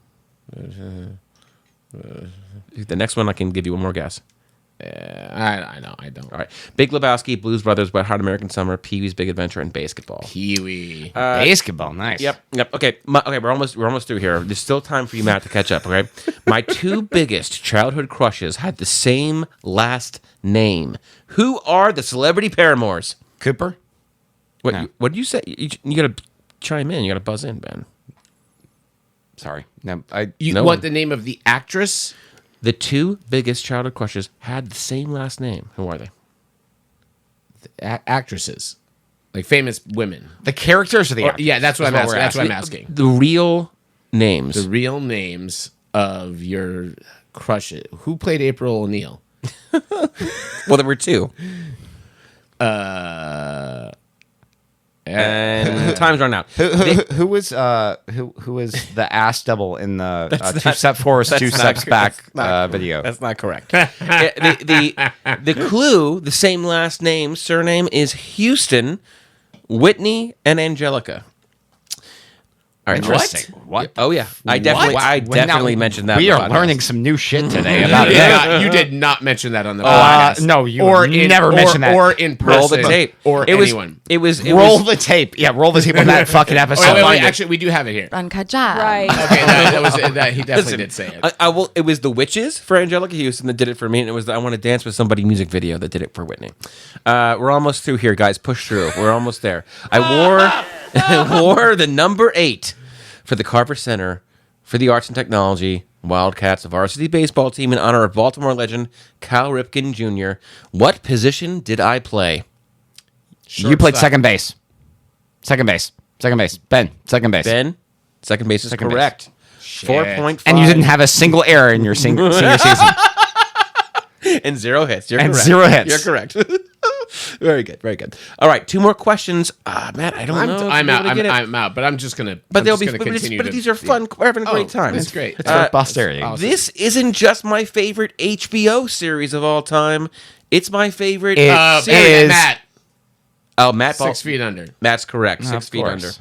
The next one, I can give you one more guess. I know. I don't. All right. Big Lebowski, Blues Brothers, Wet Hot American Summer, Pee-wee's Big Adventure, and Basketball. Pee-wee. Basketball, nice. Yep. Okay. Okay, we're almost through here. There's still time for you, Matt, to catch up. Okay. My 2 biggest childhood crushes had the same last name. Who are the celebrity paramours? Cooper? What? No. What did you say? You gotta chime in. You gotta buzz in, Ben. Sorry. No, You want the name of the actress? The 2 biggest childhood crushes had the same last name. Who are they? Actresses, like famous women. The characters or the actors? Yeah, that's what I'm asking. That's what I'm The- asking. The real names. The real names of your crushes. Who played April O'Neil? Well, there were two. And time's run out. Who was the ass double in the two step forward, two steps back video? That's not correct. the clue, the same last name, surname is Houston, Whitney, and Angelica. All right, Interesting. What? Oh yeah, I definitely mentioned that. We on are the learning podcast. some new shit today about it. You did not mention that on the podcast. No, you never mentioned that. Or in person. Roll the tape. Or anyone. It was roll the tape. Yeah, roll the tape on that fucking episode. Wait, actually, we do have it here. Uncut job. Right. Okay, that he definitely did say it. I will. It was the Witches for Angelica Houston that did it for me, and it was the I Want to Dance with Somebody music video that did it for Whitney. We're almost through here, guys. Push through. We're almost there. I wore the number 8 for the Carver Center for the Arts and Technology Wildcats varsity baseball team in honor of Baltimore legend Cal Ripken Jr. What position did I play? You played second base. Second base. Ben, second base. Ben, second base is correct. 4.5. And you didn't have a single error in your senior season. And 0 hits. You're And correct. 0 hits. You're correct. Very good. Very good. All right, 2 more questions. Matt, I don't know. I'm out. I'm out. But I'm just gonna. But they'll be. Continue But these are fun. We're having a great time. That's great. It's for posterity. This isn't just my favorite HBO series of all time. It's my favorite. Is Matt. Oh, Matt. 6 feet under. Matt's correct. Of 6 feet course. under.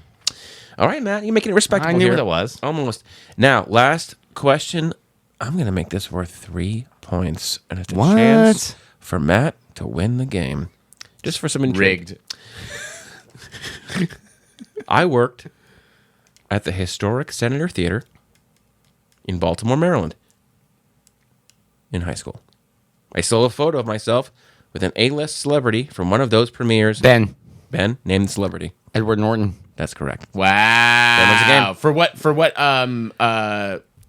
All right, Matt. You're making it respectable. I knew here. what it was. Almost. Now, last question. I'm gonna make this worth 3 points, and it's a chance for Matt to win the game. Just for some intrigue. Rigged. I worked at the historic Senator Theater in Baltimore, Maryland, in high school. I stole a photo of myself with an A-list celebrity from one of those premieres. Ben, name the celebrity. Edward Norton. That's correct. Wow. That was a game. For what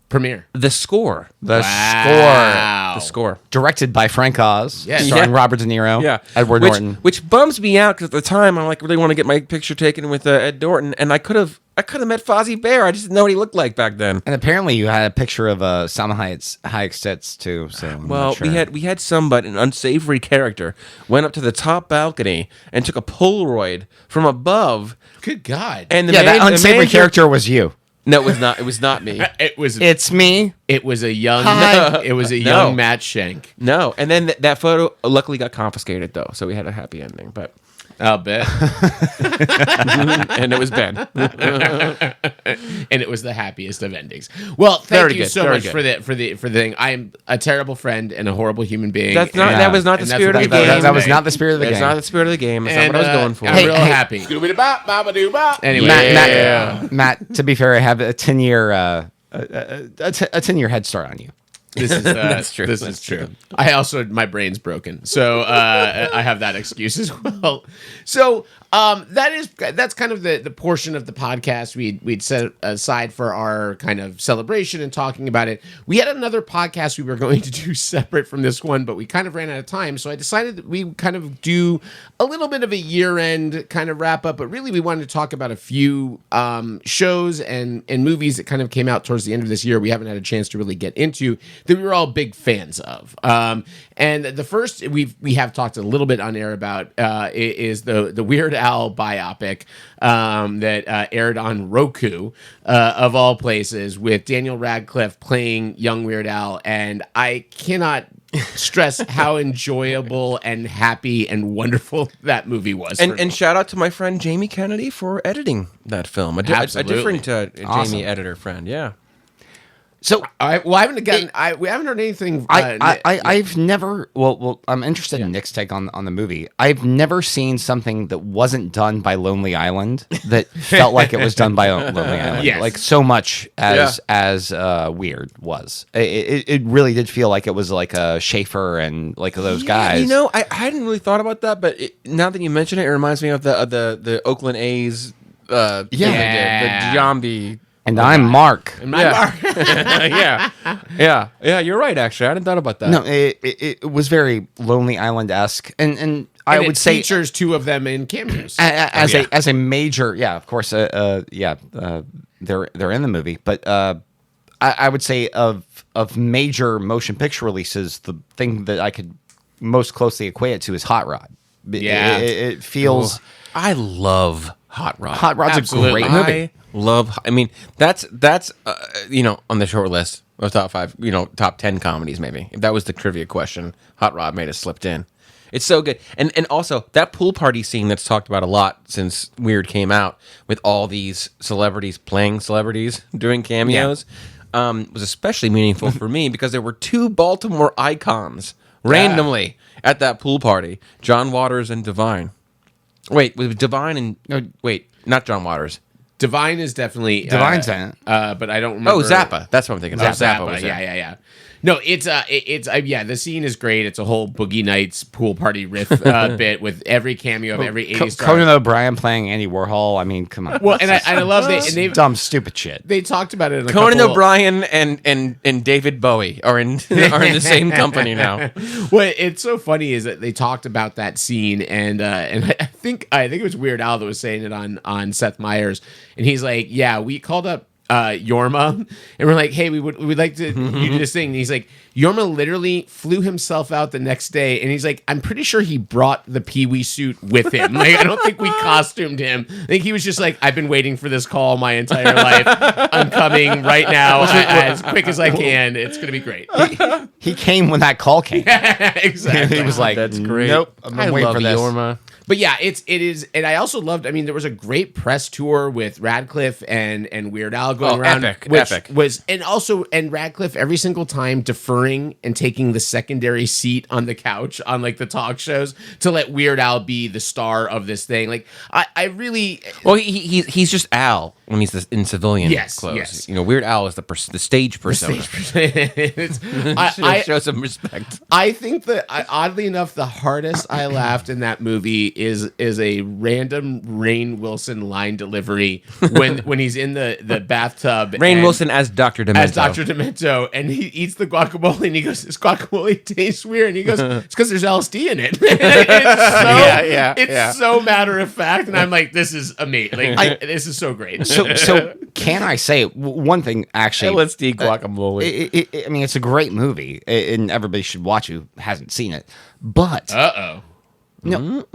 premiere? The Score. The score. Directed by Frank Oz. Yeah. Starring Robert De Niro. Yeah. Edward Norton. Which bums me out because at the time I'm like really want to get my picture taken with Ed Norton, and I could have met Fozzie Bear. I just didn't know what he looked like back then. And apparently you had a picture of Salma Hayek's tits too. So I'm well, not sure. we had somebody, an unsavory character, went up to the top balcony and took a Polaroid from above. Good God. And that unsavory character was you. No, it was not. It was not me. It's me. It was a young. Hi. It was a young Matt Schenk. No, and then that photo luckily got confiscated though, so we had a happy ending. But I'll bet. And it was Ben. And it was the happiest of endings. Well, thank you so much for the thing. I'm a terrible friend and a horrible human being. That's not. That was not the spirit of the game. That was not the spirit of the game. That's not the spirit of the game. That's And, not what I was going for. I'm real happy. Anyway, Matt, to be fair, I have a 10-year a 10-year head start on you. This is That's true. This is true. I also my brain's broken, so I have that excuse as well. So that's kind of the portion of the podcast we'd set aside for our kind of celebration and talking about it. We had another podcast we were going to do separate from this one, but we kind of ran out of time, so I decided that we kind of do a little bit of a year-end kind of wrap up. But really, we wanted to talk about a few shows and movies that kind of came out towards the end of this year. We haven't had a chance to really get into that we were all big fans of. And the first we have talked a little bit on air about is the Weird Al biopic that aired on Roku of all places, with Daniel Radcliffe playing young Weird Al, and I cannot stress how enjoyable and happy and wonderful that movie was. And shout out to my friend Jamie Kennedy for editing that film. A different Jamie editor friend. Yeah. So I haven't gotten. We haven't heard anything. I've never. Well, I'm interested in Nick's take on the movie. I've never seen something that wasn't done by Lonely Island that felt like it was done by Lonely Island. Yes. Like so much as Weird was. It really did feel like it was like a Schaefer and like those guys. You know, I hadn't really thought about that, but now that you mention it, it reminds me of the Oakland A's. The Giambi. And I'm Mark. And Mark. Yeah. You're right. Actually, I hadn't thought about that. No, it was very Lonely Island-esque, and I would say features two of them in cameos as a major. Yeah, of course. They're in the movie, but I would say of major motion picture releases, the thing that I could most closely equate it to is Hot Rod. Yeah. It feels. I love Hot Rod. Hot Rod's Absolutely. a great movie. I love. I mean, that's on the short list of top 5, top 10 comedies maybe. If that was the trivia question, Hot Rod made it slipped in. It's so good, and also that pool party scene that's talked about a lot since Weird came out, with all these celebrities playing celebrities doing cameos, was especially meaningful for me because there were 2 Baltimore icons randomly at that pool party: John Waters and Divine. Wait, was Divine and not John Waters. Divine is definitely Divine's in it. But I don't remember. Oh, Zappa. That's what I'm thinking. Zappa was there. yeah. No, it's the scene is great. It's a whole Boogie Nights pool party riff bit with every cameo of every 80s star. Conan O'Brien playing Andy Warhol. I mean, come on. Well, and I love that. And dumb, stupid shit. They talked about it in a Conan couple... O'Brien and David Bowie are in the same company now. What it's so funny is that they talked about that scene, and I think it was Weird Al that was saying it on Seth Meyers, and he's like, "Yeah, we called up Yorma, and we're like, hey, we'd like to you do this thing." And he's like, Yorma literally flew himself out the next day, and he's like, I'm pretty sure he brought the Pee-wee suit with him. Like, I don't think we costumed him. I think he was just like, I've been waiting for this call my entire life. I'm coming right now as quick as I can. It's gonna be great. He came when that call came. Exactly. He was like, that's great. Nope, I'm I waiting love for this. Yorma. But yeah, it is, and I also loved. I mean, there was a great press tour with Radcliffe and Weird Al going around, epic. Was, and Radcliffe every single time deferring and taking the secondary seat on the couch on like the talk shows to let Weird Al be the star of this thing. Like I really, well, he's just Al when he's in civilian clothes. Yes. Weird Al is the stage persona. Show some respect. I think that oddly enough, the hardest I laughed in that movie is a random Rainn Wilson line delivery when he's in the bathtub. Rainn Wilson as Dr. Demento, and he eats the guacamole, and he goes, "This guacamole tastes weird," and he goes, "It's because there's LSD in it." It's so matter of fact, and I'm like, "This is amazing! Like, this is so great." So can I say one thing? Actually, LSD guacamole. I mean, it's a great movie, and everybody should watch who hasn't seen it. But no,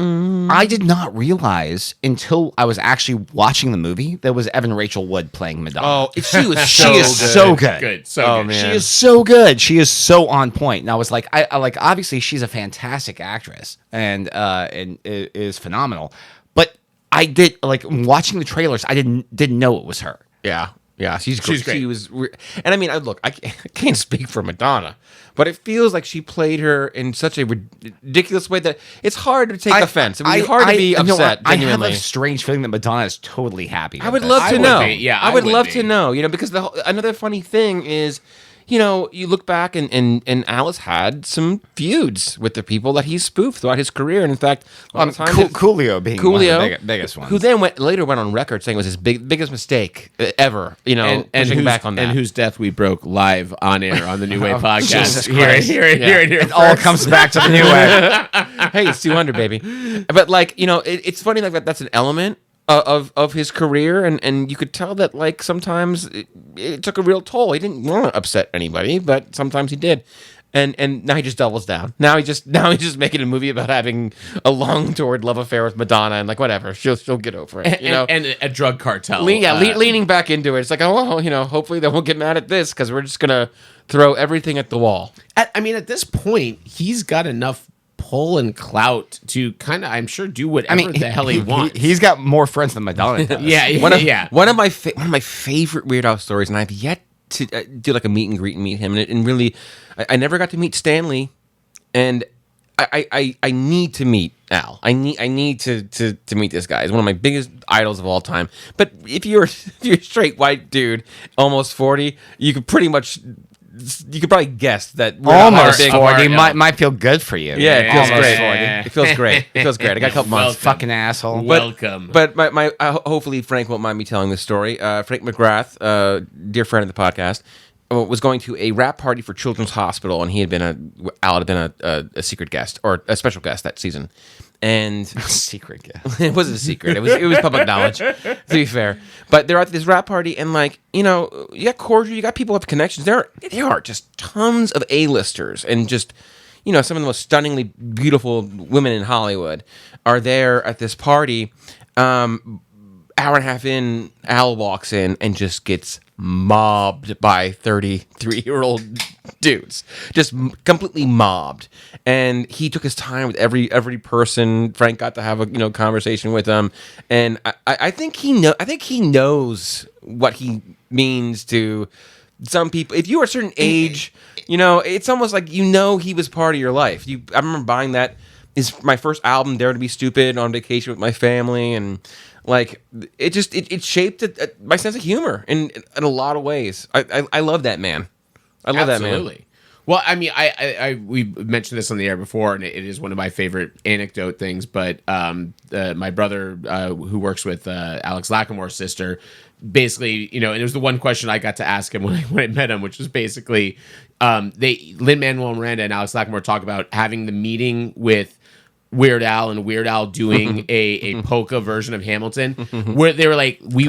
I did not realize until I was actually watching the movie that was Evan Rachel Wood playing Madonna. Oh, she was so good. Man. She is so good. She is so on point. And I was like, I like, obviously she's a fantastic actress and is phenomenal. But I did, like, watching the trailers, I didn't know it was her. Yeah, she's great. Great. She was, and I mean, I can't speak for Madonna, but it feels like she played her in such a ridiculous way that it's hard to take offense. It would be hard to be upset. I have a strange feeling that Madonna is totally happy. I would love to know. I would love to know. Because another funny thing is, you look back and Alice had some feuds with the people that he spoofed throughout his career. And in fact, Coolio being one of the biggest ones. Who then later went on record saying it was his biggest mistake ever, and pushing back on that. And whose death we broke live on air on the New Wave podcast. Jesus Christ. Hear it It all comes back to the New Wave. Hey, it's 200, baby. But it's funny like that's an element of his career, and you could tell that like sometimes it took a real toll. He didn't want to upset anybody, but sometimes he did. And now he just doubles down. Now he's just making a movie about having a long toured love affair with Madonna, and like whatever, she'll get over it. And a drug cartel. Leaning back into it. It's like, hopefully they won't get mad at this because we're just gonna throw everything at the wall. I mean, at this point, he's got enough pull and clout to kind of, I'm sure, do whatever the hell he wants. He's got more friends than Madonna does. One of my favorite Weird Al stories, and I've yet to do like a meet and greet and meet him, and really, I never got to meet Stanley, and I need to meet Al. I need to meet this guy. He's one of my biggest idols of all time. But if you're a straight white dude, almost 40, you could probably guess that we're almost 40 might feel good for you. Yeah, it feels great. 40. It feels great. It feels great. I got a couple months. Fucking asshole. Welcome. But my hopefully Frank won't mind me telling this story. Frank McGrath, dear friend of the podcast, was going to a wrap party for Children's Hospital, and Al had been a secret guest or a special guest that season. and secret. Yeah. It wasn't a secret. It was public knowledge, to be fair. But they're at this rap party, and like, you know, you got cordial, you got people with connections. There are just tons of A-listers, and just, you know, some of the most stunningly beautiful women in Hollywood are there at this party. Hour and a half in, Al walks in and just gets mobbed by 33-year-old dudes, just completely mobbed. And he took his time with every person. Frank got to have a conversation with them, and I think he knows what he means to some people. If you are a certain age, it's almost like he was part of your life. I remember buying that. Is my first album, Dare to Be Stupid, on vacation with my family, and like it shaped my sense of humor in a lot of ways. I love that man. I love that man. Absolutely. Well, I mean, we mentioned this on the air before, and it is one of my favorite anecdote things. But my brother, who works with Alex Lackamore's sister, basically, and it was the one question I got to ask him when I met him, which was basically, Lin-Manuel Miranda and Alex Lackamore talk about having the meeting with Weird Al and Weird Al doing a polka version of Hamilton, where they were like, we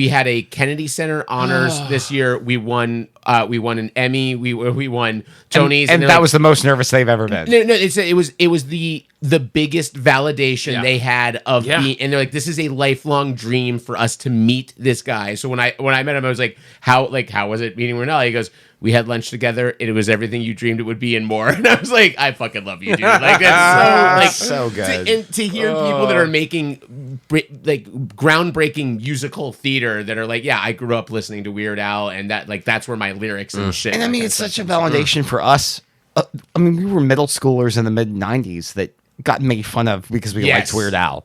had a Kennedy Center honors this year. We won an Emmy. We won Tonys, and that was the most nervous they've ever been. No, it was the biggest validation they had of me, and they're like, this is a lifelong dream for us to meet this guy. So when I met him, I was like, how was it meeting Renell? He goes, we had lunch together, and it was everything you dreamed it would be and more. And I was like, I fucking love you, dude. Like, that's so good. And to hear people that are making groundbreaking musical theater that are like, yeah, I grew up listening to Weird Al, and that's where my lyrics and shit. And I mean, it's such a validation for us. I mean, we were middle schoolers in the mid '90s that got made fun of because we liked Weird Al.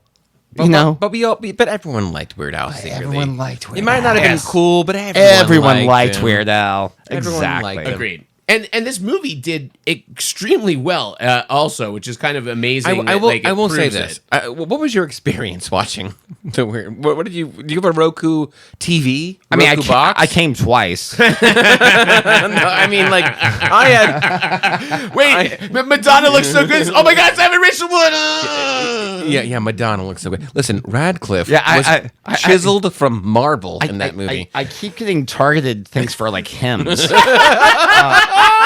But everyone liked Weird Al. Everyone liked Weird Al. It might not have been cool, but everyone liked Weird Al. Exactly. Agreed. And this movie did extremely well, also, which is kind of amazing. I will say this. What was your experience watching the Weird? What did you? Do you have a Roku TV? I mean, box? I came twice. No, I mean, like I had. Wait, Madonna looks so good. Oh my God, it's Evan Rachel Wood. Yeah, Madonna looks so good. Listen, Radcliffe was chiseled from marble in that movie. I keep getting targeted things for like hymns.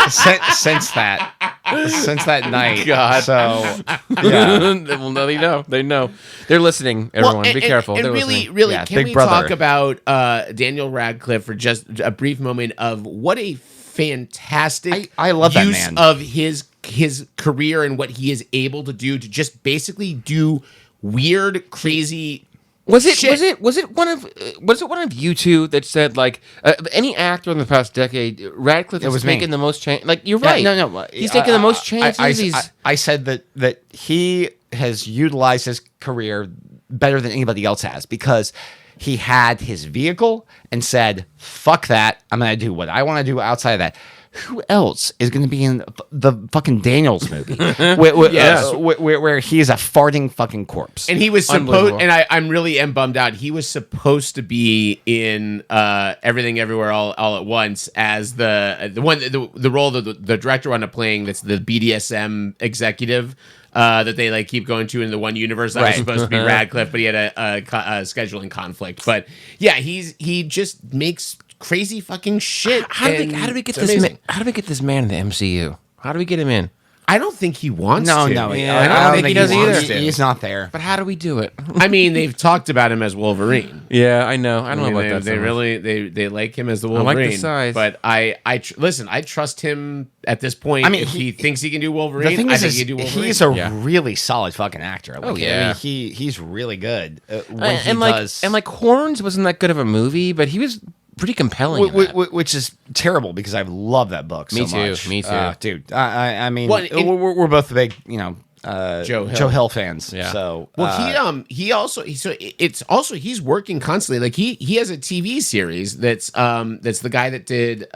Since that night. God. So yeah. Well, no, they know. They're listening. Everyone, be careful. And They're really, listening. can we talk about Daniel Radcliffe for just a brief moment of what a fantastic I love that use man. of his career and what he is able to do to just basically do weird, crazy. Was it one of you two that said like any actor in the past decade, Radcliffe is making the most change? Like, you're right. No. He's taking the most chances. I said that he has utilized his career better than anybody else has because he had his vehicle and said, "Fuck that! I'm going to do what I want to do outside of that." Who else is going to be in the fucking Daniels movie where he is a farting fucking corpse? And he was supposed, and I'm really bummed out. He was supposed to be in Everything Everywhere All at Once as the role that the director wound up playing. That's the BDSM executive that they like keep going to in the one universe. That was supposed to be Radcliffe, but he had a scheduling conflict. But yeah, he just makes crazy fucking shit. How do we get this man? How do we get this man in the MCU? How do we get him in? I don't think he wants to. No, yeah, I don't think he does either. He's not there. But how do we do it? I mean, they've talked about him as Wolverine. Yeah, I know. I don't know about that. They really they like him as the Wolverine. I like the size. But listen, I trust him at this point. I mean, if he thinks he can do Wolverine, the thing I think he can do Wolverine. He's a really solid fucking actor. Like, yeah. I mean, he's really good and Horns wasn't that good of a movie, but he was pretty compelling, which is terrible because I love that book so much. Me too, dude. I mean, we're both big, Joe Hill fans. Yeah. So he's working constantly. Like he has a TV series that's the guy that did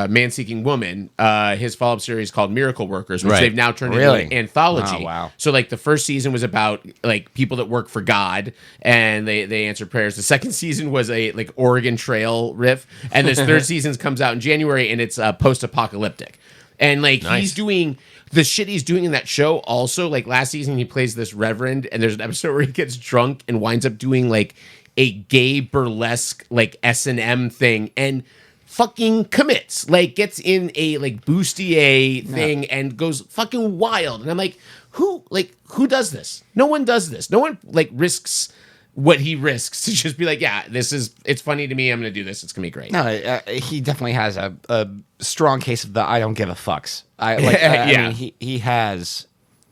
Man Seeking Woman, his follow-up series called Miracle Workers, which they've now turned into an anthology. Oh, wow. So like the first season was about like people that work for God and they answer prayers. The second season was a like Oregon Trail riff, and this third season comes out in January and it's post-apocalyptic. And like he's doing the shit he's doing in that show also, like last season he plays this reverend, and there's an episode where he gets drunk and winds up doing like a gay burlesque like S&M thing and fucking commits, like gets in a like bustier thing and goes fucking wild. And I'm like, who does this? No one does this. No one like risks what he risks to just be like, yeah, it's funny to me. I'm going to do this. It's going to be great. No, he definitely has a strong case of the I don't give a fucks. I mean, he has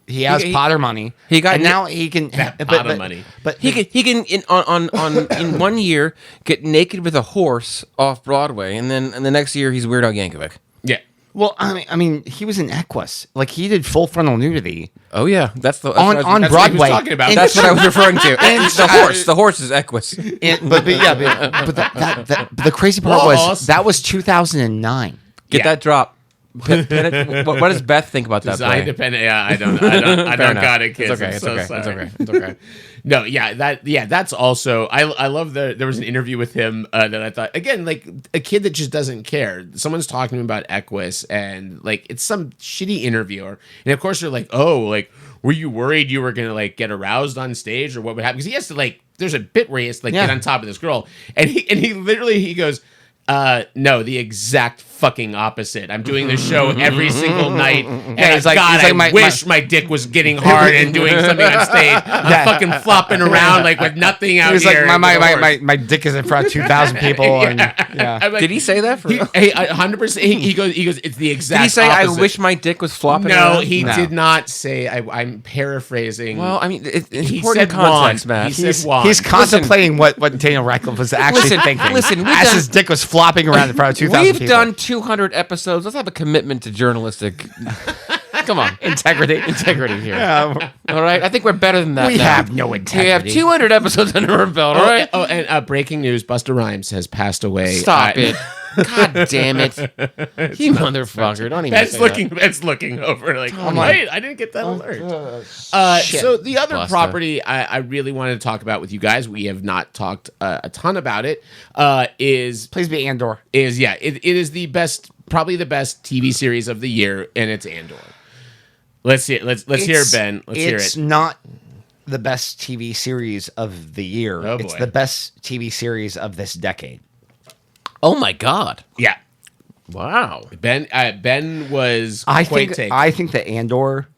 Potter money. He got and now he can Potter money. But he can in 1 year get naked with a horse off Broadway, and then the next year he's Weird Al Yankovic. Yeah. Well, I mean, he was in Equus. Like he did full frontal nudity. Oh yeah, that's on what Broadway. What he was talking about. That's what I was referring to. The horse is Equus. But the crazy part was that was 2009. Get that drop. What does Beth think about that? Design dependent. Yeah, I don't got it, kids. It's okay. It's okay. No, that's also. I love there was an interview with him that I thought, again, like a kid that just doesn't care. Someone's talking to him about Equus, and like it's some shitty interviewer, and of course they're like, oh, like were you worried you were gonna like get aroused on stage or what would happen? Because he has to like, there's a bit where he has to like get on top of this girl, and he literally goes, no, the exact fucking opposite. I'm doing this show every single night. And he's like, God, I wish my dick was getting hard and doing something on stage. I'm fucking flopping around like with nothing out He's here. like, my dick is in front of 2,000 people. And, I'm like, Did he say that? He 100%. He goes. It's the exact. Did he say, opposite. I wish my dick was flopping No, around? he did not say. I'm paraphrasing. Well, I mean, it's he important said context, wand. Matt. He said wand. He's contemplating what Daniel Radcliffe was actually thinking. Listen, as his dick was flopping around in front of 2,000 people. We've done 200 episodes. Let's have a commitment to journalistic. Come on, integrity here. Yeah. All right, I think we're better than that. We now. have no integrity. We have 200 episodes under our belt. All right. And breaking news: Busta Rhymes has passed away. Stop it! God damn it! You motherfucker! Don't even. It's looking over like. I'm like, I didn't get that alert. So the other Busta. property I really wanted to talk about with you guys, we have not talked a ton about it. Is please be Andor. It is the best, probably the best TV series of the year, and it's Andor. Let's hear. Let's hear Ben. Let's hear it. It's not the best TV series of the year. Oh, it's boy. the best TV series of this decade. Oh my God! Yeah. Wow. Ben was. I quite think that Andor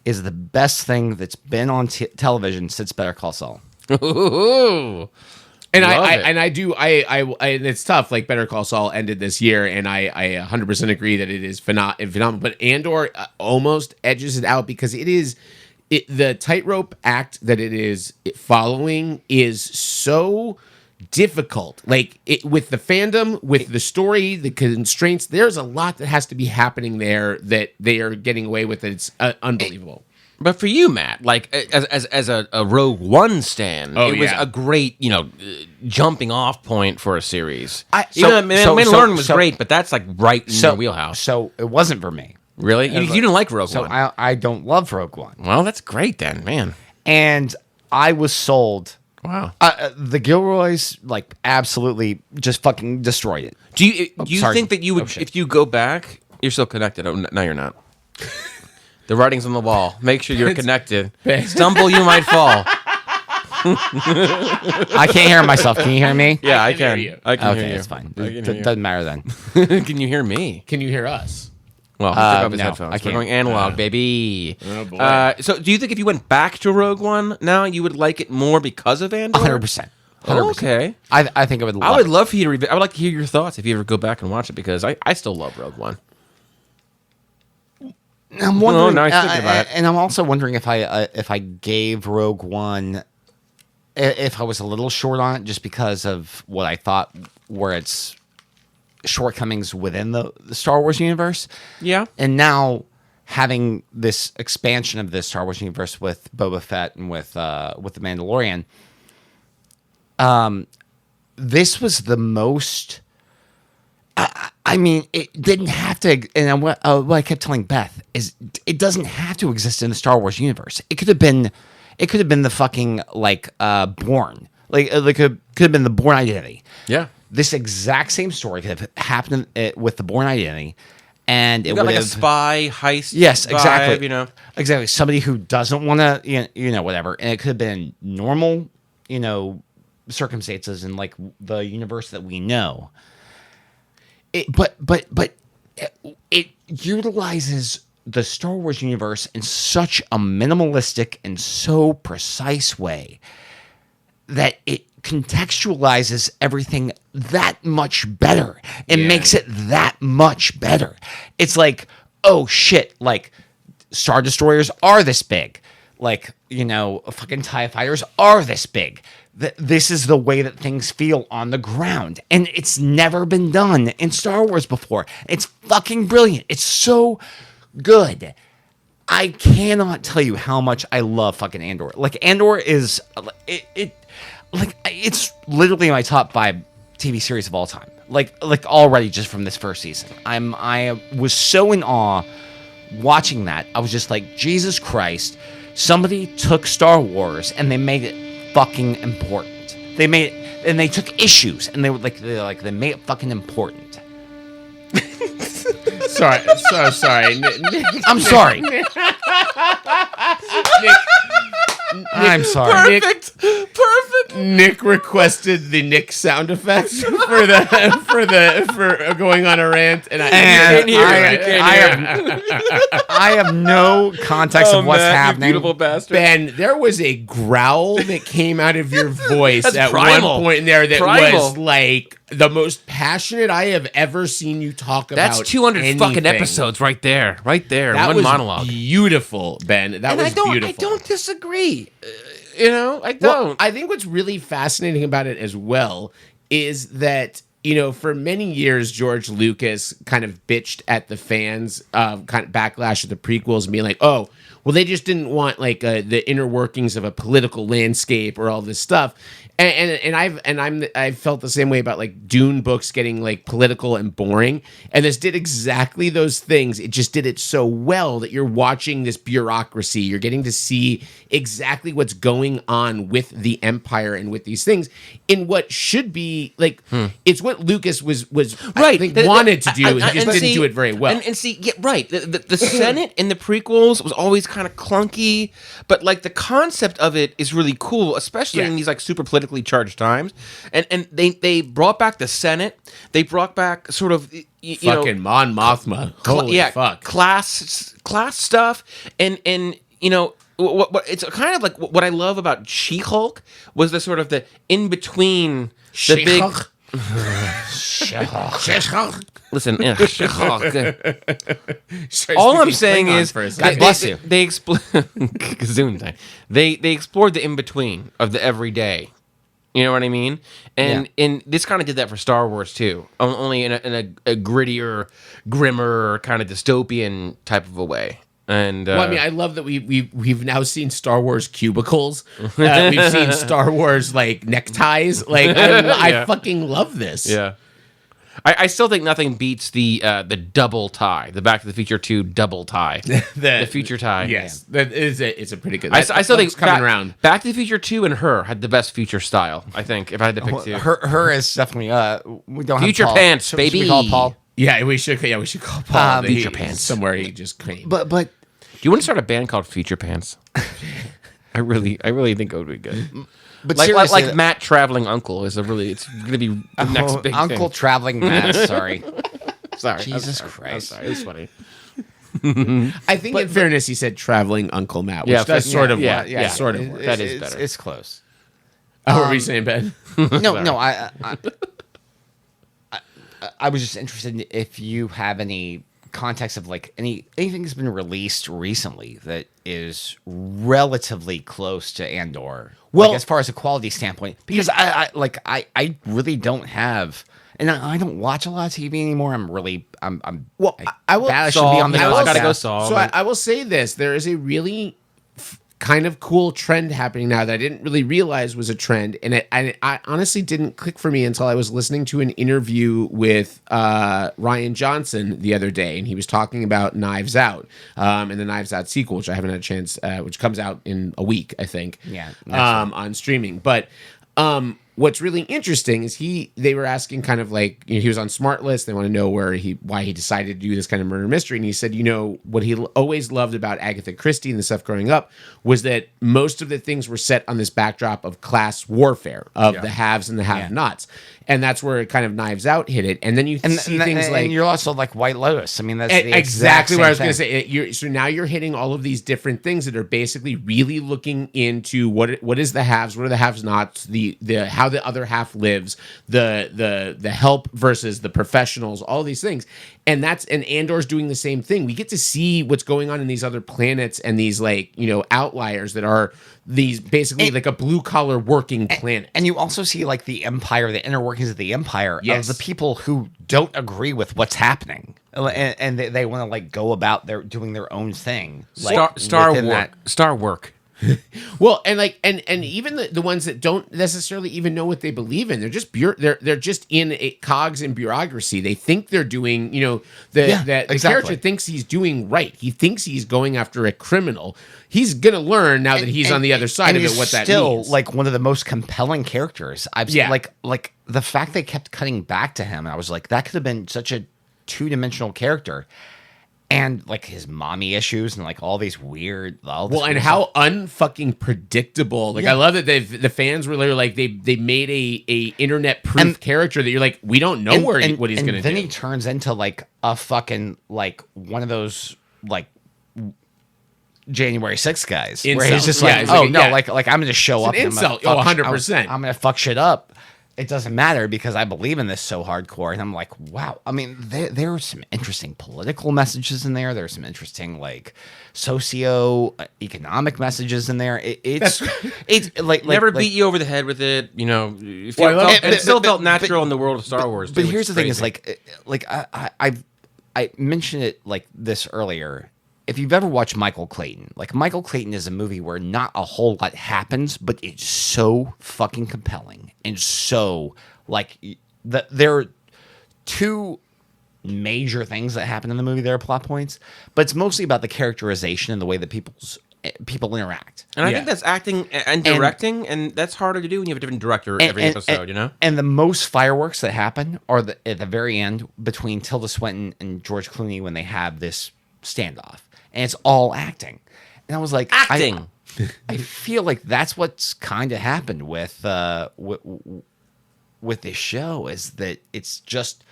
is the best thing that's been on television since Better Call Saul. Ooh. And and it's tough. Like Better Call Saul ended this year, and I 100% agree that it is phenomenal. But Andor almost edges it out because the tightrope act that it is following is so difficult. Like with the fandom, with the story, the constraints. There's a lot that has to be happening there that they are getting away with. It's unbelievable. But for you, Matt, like as a Rogue One stan, it was a great, jumping off point for a series. Mandalorian was great, but that's like right in your wheelhouse. So it wasn't for me. Really? You didn't like Rogue One? So I don't love Rogue One. Well, that's great then, man. And I was sold. Wow. The Gilroys like absolutely just fucking destroyed it. Do you think that you would, if you go back, you're still connected? Oh, no, you're not. The writing's on the wall. Make sure you're connected. Stumble, you might fall. I can't hear myself. Can you hear me? Yeah, I can. I can hear you. Okay, it's fine. It doesn't matter then. Can you hear me? Can you hear us? Well, he took off his no, headphones. I can't. We're going analog, baby. Oh, boy. So do you think if you went back to Rogue One now, you would like it more because of Andor? 100%. Oh, okay. I think I would love I would love for you to I would like to hear your thoughts if you ever go back and watch it, because I still love Rogue One. I'm wondering, now I'm thinking about it. and I'm also wondering if I gave Rogue One, if I was a little short on it, just because of what I thought were its shortcomings within the Star Wars universe. Yeah, and now having this expansion of the Star Wars universe with Boba Fett and with the Mandalorian, this was the most. I mean, it didn't have to, and what I kept telling Beth is, it doesn't have to exist in the Star Wars universe. It could have been the fucking Bourne, could have been the Bourne Identity. Yeah, this exact same story could have happened with the Bourne Identity, and You it got would like a have spy heist. Yes, vibe, exactly. You know, exactly. Somebody who doesn't want to, whatever. And it could have been normal, circumstances in like the universe that we know. But it utilizes the Star Wars universe in such a minimalistic and so precise way that it contextualizes everything that much better. It makes it that much better. It's like, oh shit, like Star Destroyers are this big. Like, fucking TIE fighters are this big. This is the way that things feel on the ground. And it's never been done in Star Wars before. It's fucking brilliant. It's so good. I cannot tell you how much I love fucking Andor. Like, Andor is... it's literally my top 5 TV series of all time. Like already just from this first season. I was so in awe watching that. I was just like, Jesus Christ. Somebody took Star Wars and they made it fucking important. They made it, and they took issues and they made it fucking important. Sorry. I'm sorry. I'm sorry. Perfect. Nick requested the Nick sound effects for going on a rant, and I have no context of what's happening. Beautiful bastard. Ben, there was a growl that came out of your voice at primal. one point in there that Primal. was like the most passionate I have ever seen you talk about. That's 200 anything. fucking episodes right there. That One was monologue. Beautiful, Ben. That was beautiful. I don't disagree. I don't. Well, I think what's really fascinating about it as well is that, for many years, George Lucas kind of bitched at the fans, kind of backlash of the prequels and being like, oh, well, they just didn't want like the inner workings of a political landscape or all this stuff. And I've felt the same way about like Dune books getting like political and boring, and this did exactly those things. It just did it so well that you're watching this bureaucracy. You're getting to see exactly what's going on with the Empire and with these things in what should be like. It's what Lucas was right. I think, wanted to do. He just didn't do it very well. And see, yeah, right. The Senate in the prequels was always kind of clunky, but like the concept of it is really cool, especially in these like super politically charged times. And they brought back the Senate. They brought back sort of fucking Mon Mothma. Holy fuck. Class stuff and what it's kind of like what I love about She-Hulk was the sort of the in between the big She-Hulk. Listen, She-Hulk. All I'm saying is they explored they explored the in between of the everyday. You know what I mean? And this kind of did that for Star Wars too, only in a grittier, grimmer kind of dystopian type of a way. And well, I mean, I love that we've now seen Star Wars cubicles. We've seen Star Wars like neckties. Like I fucking love this. Yeah. I still think nothing beats the double tie, the Back to the Future 2 double tie, the future tie. Yes, that is it's a pretty good. I still think coming around. Back to the Future 2 and Her had the best future style. I think if I had to pick two, her is definitely we don't future have Paul. pants, baby. Should we call Paul? Yeah, we should call Paul Future Pants somewhere. He just came. But do you want to start a band called Future Pants? I really think it would be good. But like Matt Traveling Uncle is it's gonna be the next big Uncle thing. Traveling Matt. Sorry. Jesus Christ. It was funny. I think in fairness, he said Traveling Uncle Matt, which does sort of work. Yeah, sort of work. That is better. It's close. What were you saying, Ben? No. I was just interested in if you have any context of like anything that's been released recently that is relatively close to Andor. Well, as far as a quality standpoint, because I really don't have, and I don't watch a lot of TV anymore. I will. That should be on the podcast. Gotta go Saul. So I will say this: there is a really kind of cool trend happening now that I didn't really realize was a trend, and I honestly didn't click for me until I was listening to an interview with Rian Johnson the other day, and he was talking about Knives Out and the Knives Out sequel, which I haven't had a chance, which comes out in a week, I think, Yeah, on streaming. But what's really interesting is they were asking kind of like, he was on Smart List. They want to know why he decided to do this kind of murder mystery. And he said, what he always loved about Agatha Christie and the stuff growing up was that most of the things were set on this backdrop of class warfare of the haves and the have-nots. And that's where it kind of Knives Out hit it. And then you see things like... And you're also like White Lotus. I mean, that's the exactly what I was going to say. say. So now you're hitting all of these different things that are basically really looking into what is the haves, what are the have-nots, the how the other half lives, the help versus the professionals, all these things. And Andor's doing the same thing. We get to see what's going on in these other planets and these outliers that are these basically like a blue collar working planet. And you also see like the Empire, the inner workings of the Empire, of the people who don't agree with what's happening, and they want to like go about doing their own thing. Like, Star work. Well, and even the ones that don't necessarily even know what they believe in, they're just they're just in cogs and bureaucracy. They think they're doing, the character thinks he's doing right. He thinks he's going after a criminal. He's gonna learn now that he's on the other side of it what that means. Still, like one of the most compelling characters I've seen. Like the fact they kept cutting back to him, and I was like, that could have been such a 2-dimensional character. And like his mommy issues and like all these weird, and how unfucking predictable. Like I love that the fans were like they made a internet proof character that you're like, we don't know what he's gonna do. And then he turns into like a fucking like one of those like January 6th guys, where he's just like, I'm gonna show up. An insult. 100%. I'm gonna fuck shit up. It doesn't matter because I believe in this so hardcore. And I'm like, wow. I mean, there are some interesting political messages in there. There's some interesting like socio-economic messages in there. It's like never beat you over the head with it. It still felt natural in the world of Star Wars. But here's the thing: is like I mentioned it like this earlier. If you've ever watched Michael Clayton, like Michael Clayton is a movie where not a whole lot happens, but it's so fucking compelling and so like there are two major things that happen in the movie. There are plot points, but it's mostly about the characterization and the way that people interact. And I think that's acting and directing, and that's harder to do when you have a different director every episode. And the most fireworks that happen are at the very end between Tilda Swinton and George Clooney when they have this standoff. And it's all acting. And I was like, acting. I feel like that's what's kind of happened with this show is that it's just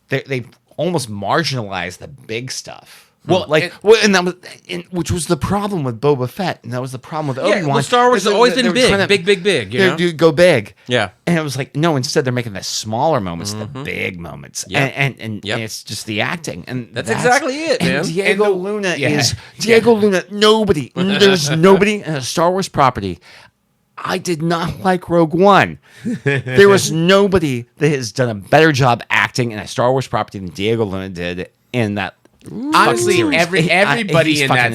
they almost marginalized the big stuff. Well, which was the problem with Boba Fett, and that was the problem with Obi-Wan. Well, Star Wars has always been big. Dude, go big. Yeah, and it was like no. Instead, they're making the smaller moments, the big moments, and it's just the acting, and that's exactly it, man. And Diego Luna is Diego Luna. Nobody, there's nobody in a Star Wars property. I did not like Rogue One. There was nobody that has done a better job acting in a Star Wars property than Diego Luna did in that. Honestly, everybody in that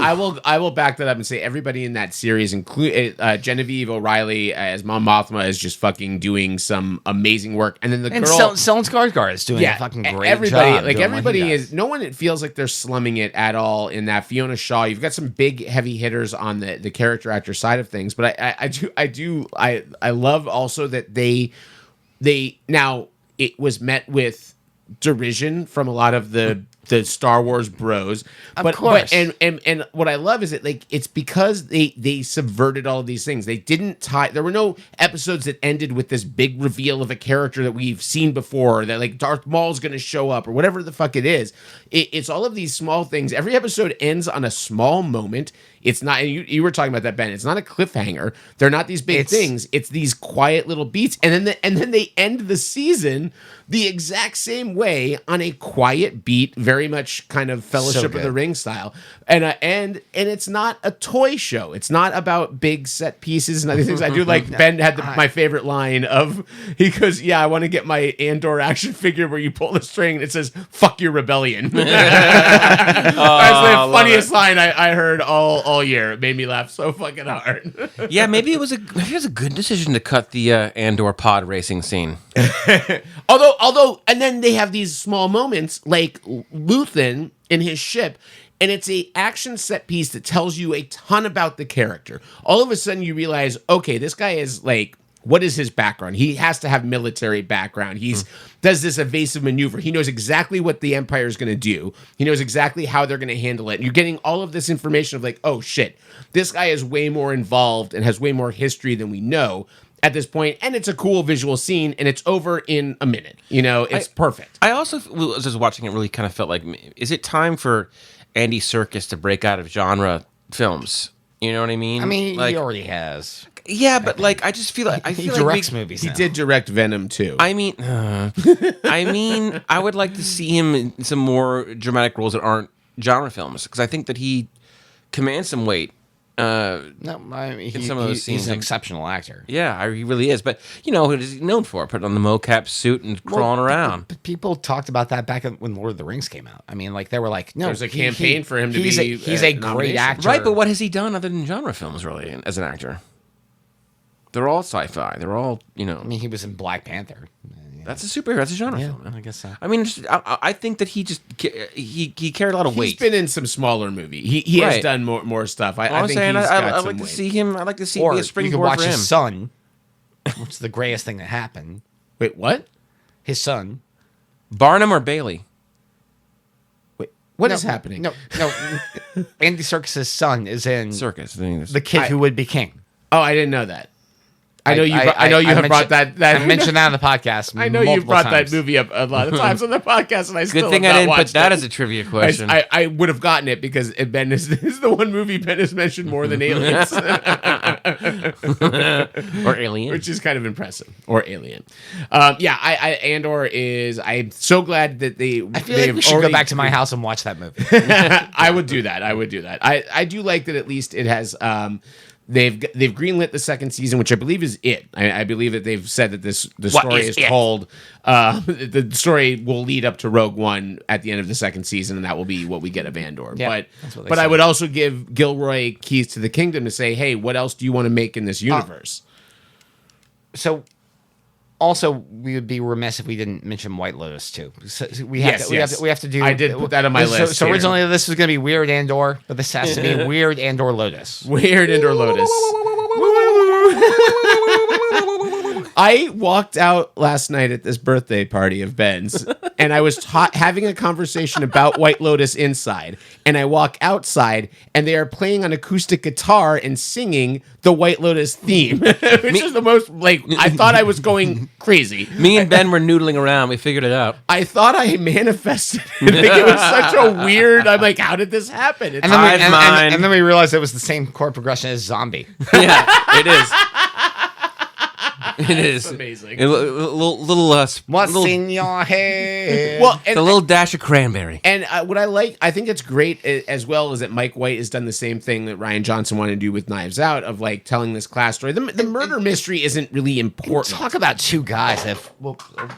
I will back that up and say everybody in that series, include Genevieve O'Reilly as Mon Mothma, is just fucking doing some amazing work. And then the girl Stellan Skarsgård is doing a fucking great job. Everybody is. No one feels like they're slumming it at all in that. Fiona Shaw, you've got some big heavy hitters on the character actor side of things, but I love also that they now it was met with derision from a lot of the Star Wars bros, of course. And what I love is that like it's because they subverted all of these things. They didn't tie. There were no episodes that ended with this big reveal of a character that we've seen before, that like Darth Maul's going to show up or whatever the fuck it is. It's all of these small things. Every episode ends on a small moment. It's not. You were talking about that, Ben. It's not a cliffhanger. They're not these big things. It's these quiet little beats, and then they end the season the exact same way on a quiet beat, very much kind of Fellowship of the Ring style. And it's not a toy show. It's not about big set pieces and other things. I do like Ben had my favorite line of he goes, "Yeah, I want to get my Andor action figure where you pull the string and it says fuck your rebellion." That's the funniest line I heard all year. It made me laugh so fucking hard. Yeah, maybe it was a good decision to cut the Andor pod racing scene. Although, and then they have these small moments like Luthen in his ship, and it's a action set piece that tells you a ton about the character. All of a sudden, you realize, okay, this guy is like What is his background? He has to have military background. He's does this evasive maneuver. He knows exactly what the Empire is going to do. He knows exactly how they're going to handle it. And you're getting all of this information of like, oh shit, this guy is way more involved and has way more history than we know at this point. And it's a cool visual scene, and it's over in a minute. You know, it's perfect. I also was just watching it. Really, kind of felt like, is it time for Andy Serkis to break out of genre films? You know what I mean? I mean, like, he already has. Yeah, but like I just feel like he directs movies. He now. did direct Venom too. I mean, I would like to see him in some more dramatic roles that aren't genre films, because I think that he commands some weight. No, I mean, in some of those scenes. He's an exceptional actor. Yeah, he really is. But you know, what is he known for? Putting on the mocap suit and crawling around. But people talked about that back when Lord of the Rings came out. I mean, like they were like, no, there's a campaign for him to he's be. He's a great actor, right? But what has he done other than genre films, really, as an actor? They're all sci-fi. They're all, you know. I mean, he was in Black Panther. That's a superhero. That's a genre film. I guess so. I mean, I think that he carried a lot of weight. He's been in some smaller movie. He has done more stuff. I think he's got I some like to weight. see him. I like to see Or be a you springboard could watch for him. his son, which is the greatest thing that happened. Wait, what? His son, Barnum or Bailey? Wait, what is happening? No. Andy Serkis' son is in Circus. The Kid Who Would Be King. Oh, I didn't know that. I know you have brought that. I mentioned that on the podcast. I know you brought times. that movie up a lot of times on the podcast, and I still Good thing have I not didn't put watched that it. as a trivia question. I would have gotten it because Ben is the one movie Ben has mentioned more than Aliens, or Alien, which is kind of impressive. Or Alien, Andor is. I'm so glad that they. I feel like we should go back to my house and watch that movie. I would do that. I do like that at least it has. They've greenlit the second season, which I believe is it. I believe that they've said that the story is told. The story will lead up to Rogue One at the end of the second season, and that will be what we get of Andor. Yeah, but I would also give Gilroy keys to the kingdom to say, hey, what else do you want to make in this universe? So, also, we would be remiss if we didn't mention White Lotus too. So we have to do. I did put that on my list. So originally this was going to be Weird Andor, but this has to be Weird Andor Lotus. Weird Andor Lotus. I walked out last night at this birthday party of Ben's, and I was having a conversation about White Lotus inside. And I walk outside, and they are playing on acoustic guitar and singing the White Lotus theme, which is the most, like, I thought I was going crazy. Me and Ben were noodling around. We figured it out. I thought I manifested it. Like, it was such a weird, I'm like, how did this happen? It's And then we realized it was the same chord progression as Zombie. Yeah, it is. It is amazing. A little What's in your head? Well, a little dash of cranberry. And what I think it's great as well is that Mike White has done the same thing that Ryan Johnson wanted to do with Knives Out, of like telling this class story. The murder mystery isn't really important. Talk about two guys.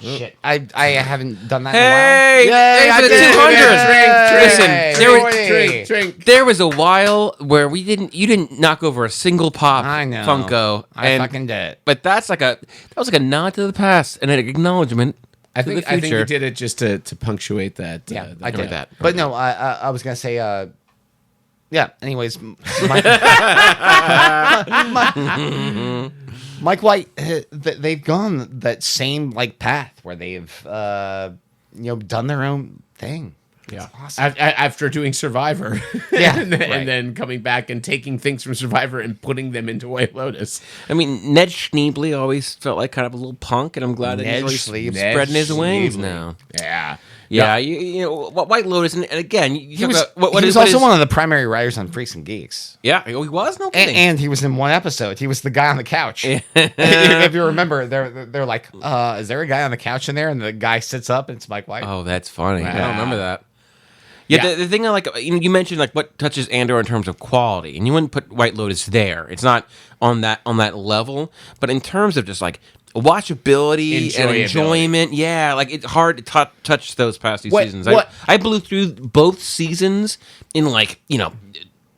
Shit, I haven't done that Hey, in a while. for the 200. Listen, drink. There was a while where you didn't knock over a single pop. I know. Funko. I fucking did. But that was like a nod to the past and an acknowledgement. I think you did it just to punctuate that. Yeah, I did did that. But no, I was gonna say. Yeah. Anyways, Mike White, they've gone that same like path where they've done their own thing. Yeah, awesome. After doing Survivor, Yeah, and then coming back and taking things from Survivor and putting them into White Lotus. I mean, Ned Schneebly always felt like kind of a little punk, and I'm glad that he's really spreading his wings now. Yeah. Yeah, you know, White Lotus, and again, He was also one of the primary writers on Freaks and Geeks. Yeah, he was. No kidding. And he was in one episode. He was the guy on the couch. If you remember, they're like, "Is there a guy on the couch in there?" And the guy sits up, and it's Mike White. Oh, that's funny. I don't remember that. Yeah, the thing I like, you mentioned like what touches Andor in terms of quality, and you wouldn't put White Lotus there. It's not on that level, but in terms of just like watchability and enjoyment, yeah, like it's hard to touch those past two seasons. I blew through both seasons in like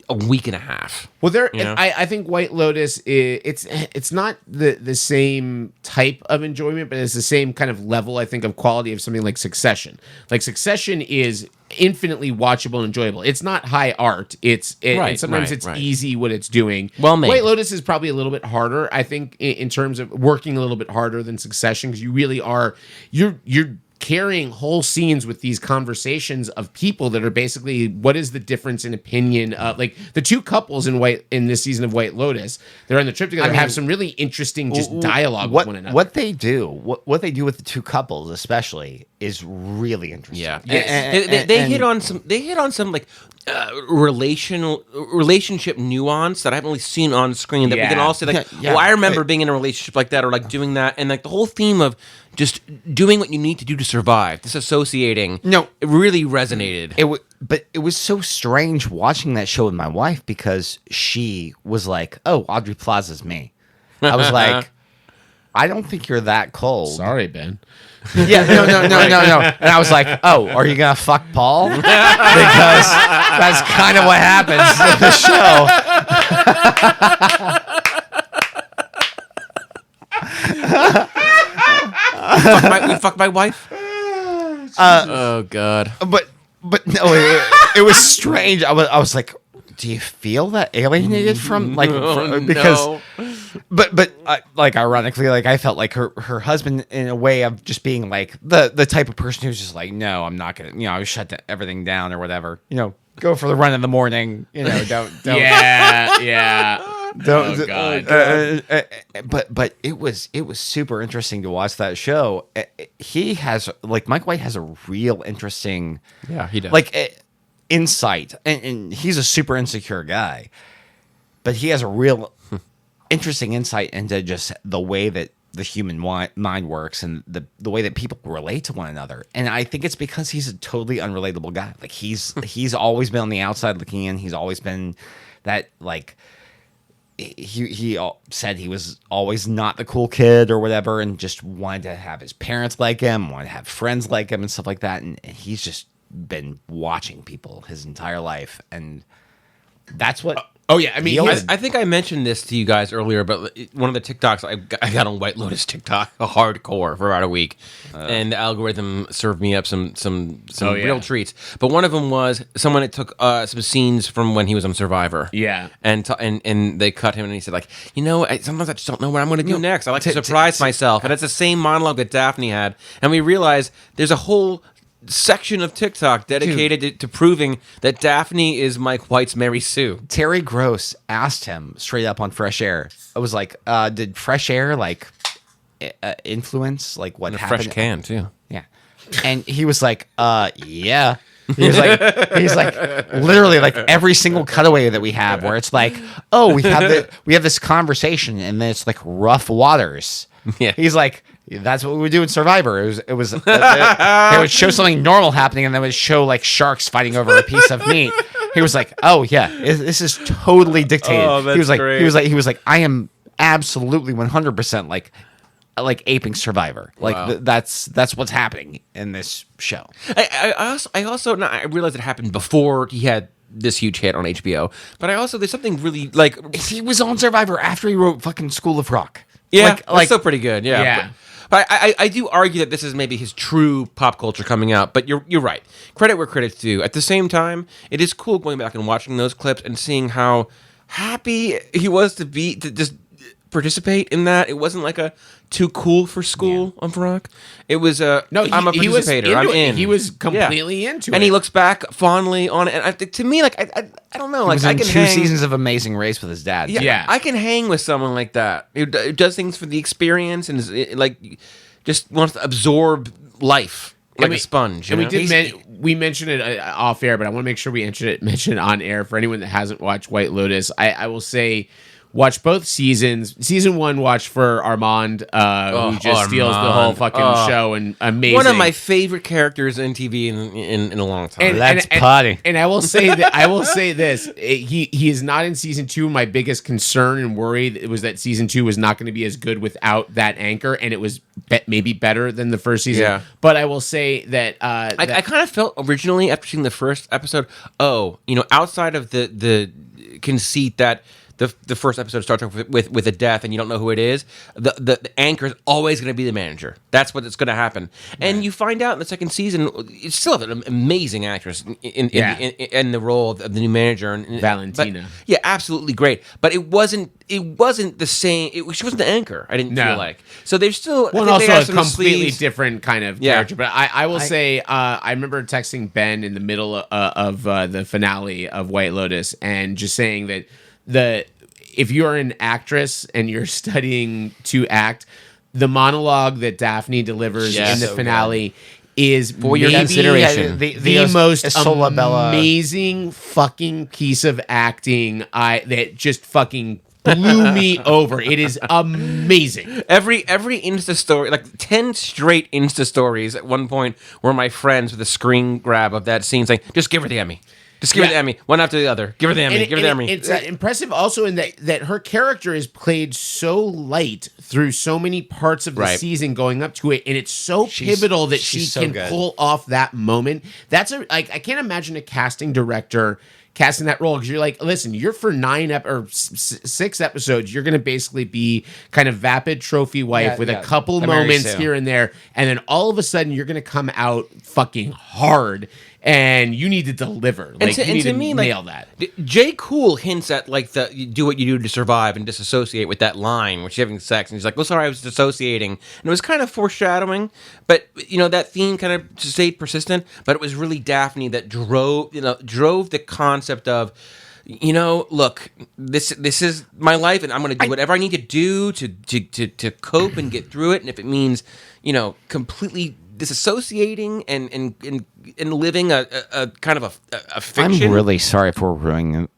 a week and a half. Well, You know? I think White Lotus it's not the same type of enjoyment, but it's the same kind of level, I think, of quality of something like Succession. Like Succession is infinitely watchable and enjoyable. It's not high art. And sometimes it's easy what it's doing. Well made. White Lotus is probably a little bit harder, I think, in terms of working a little bit harder than Succession, because you really are you're carrying whole scenes with these conversations of people that are basically, what is the difference in opinion? Like the two couples in this season of White Lotus, they're on the trip together, have some really interesting just dialogue with one another. What they do with the two couples, especially, is really interesting. Yeah, they hit on some like relationship nuance that I haven't really seen on screen. That we can all say like, oh, I remember being in a relationship like that, or like doing that, and like the whole theme of just doing what you need to do to survive, disassociating. No, it really resonated. But it was so strange watching that show with my wife, because she was like, "Oh, Audrey Plaza's me." I was like, "I don't think you're that cold." Sorry, Ben. Yeah, no. And I was like, "Oh, are you gonna fuck Paul?" Because that's kind of what happens in the show. We fucked my wife. Oh God. But no, it was strange. I was like, do you feel that alienated from like because? No. But like ironically, like I felt like her husband, in a way of just being like the type of person who's just like, no, I'm not gonna, I shut everything down or whatever. Go for the run in the morning. Don't. Yeah. Don't, oh God. But it was super interesting to watch that show. He has Mike White has a real interesting, he does, insight, and he's a super insecure guy, but he has a real interesting insight into just the way that the human mind works and the way that people relate to one another. And I think it's because he's a totally unrelatable guy. Like he's always been on the outside looking in. He's always been that like. He said he was always not the cool kid or whatever, and just wanted to have his parents like him, wanted to have friends like him and stuff like that. And he's just been watching people his entire life, and that's what. Oh yeah, I mean, I think I mentioned this to you guys earlier, but one of the TikToks I got on White Lotus TikTok, hardcore for about a week, and the algorithm served me up some real treats. But one of them was someone that took some scenes from when he was on Survivor. Yeah, and they cut him, and he said like, sometimes I just don't know what I'm going to do next. I like to surprise myself, and it's the same monologue that Daphne had, and we realized there's a whole section of TikTok dedicated to proving that Daphne is Mike White's Mary Sue. Terry Gross asked him straight up on Fresh Air. I was like, did Fresh Air influence what in a happened? Fresh can too. Yeah, and he was like, yeah. He's like literally like every single cutaway that we have where it's like, oh, we have this conversation and then it's like rough waters. Yeah, he's like, that's what we would do in Survivor. It was they would show something normal happening and then would show like sharks fighting over a piece of meat. He was like, oh yeah, this is totally dictated. Oh, that's great. He was like, I am absolutely 100% like aping Survivor. Wow. That's what's happening in this show. I also I realized it happened before he had this huge hit on HBO, but there's something really like he was on Survivor after he wrote fucking School of Rock. Yeah, that's still pretty good. Yeah. Yeah. But I do argue that this is maybe his true pop culture coming out. But you're right. Credit where credit's due. At the same time, it is cool going back and watching those clips and seeing how happy he was to just participate in that. It wasn't like a too cool for school of rock. It was I'm a participator. I'm in. He was completely into it, and he looks back fondly on it. And to me, like I don't know, He like was I in can 2 hang, seasons of Amazing Race with his dad. Yeah, I can hang with someone like that who does things for the experience and is like just wants to absorb life like a sponge. And we mentioned it off air, but I want to make sure we mention it on air for anyone that hasn't watched White Lotus. I will say, watch both seasons. Season 1, watch for Armand, who just steals the whole fucking show, and amazing. One of my favorite characters in TV in a long time. That's potty. And I will say that I will say this: he is not in season 2. My biggest concern and worry was that season 2 was not going to be as good without that anchor, and it was maybe better than the first season. Yeah. But I will say that I kind of felt originally after seeing the first episode, outside of the conceit that the first episode starts off with a death and you don't know who it is, the anchor is always going to be the manager. That's what it's going to happen. And you find out in the second season, it's still an amazing actress in the role of the new manager. And Valentina. Yeah, absolutely great. But it wasn't the same. She wasn't the anchor, I didn't feel like. So there's still... Well, I think also they a have some completely sleeves. different kind of character. But I will say, I remember texting Ben in the middle of the finale of White Lotus and just saying that if you're an actress and you're studying to act, the monologue that Daphne delivers in the finale is For your maybe consideration. the most Solabella. amazing fucking piece of acting that just fucking blew me over. It is amazing. Every Insta story, like 10 straight Insta stories at one point, were my friends with a screen grab of that scene saying, "Just give her the Emmy. Just give her the Emmy, one after the other. Give her the Emmy. Give her the Emmy." It's impressive also in that her character is played so light through so many parts of the season going up to it, and it's so pivotal that she so can good. pull off that moment. That's I can't imagine a casting director casting that role because you're like, listen, you're for 6 episodes, you're going to basically be kind of vapid trophy wife with a couple moments here and there, and then all of a sudden you're going to come out fucking hard. And you need to deliver. Like, you need to nail that. Jay Cool hints at like you do what you do to survive and disassociate with that line when she's having sex, and he's like, "Well, sorry, I was dissociating," and it was kind of foreshadowing. But that theme kind of stayed persistent. But it was really Daphne that drove the concept of, look, this is my life, and I'm going to do whatever I need to do to cope and get through it, and if it means completely disassociating and living a kind of a fiction. I'm really sorry for ruining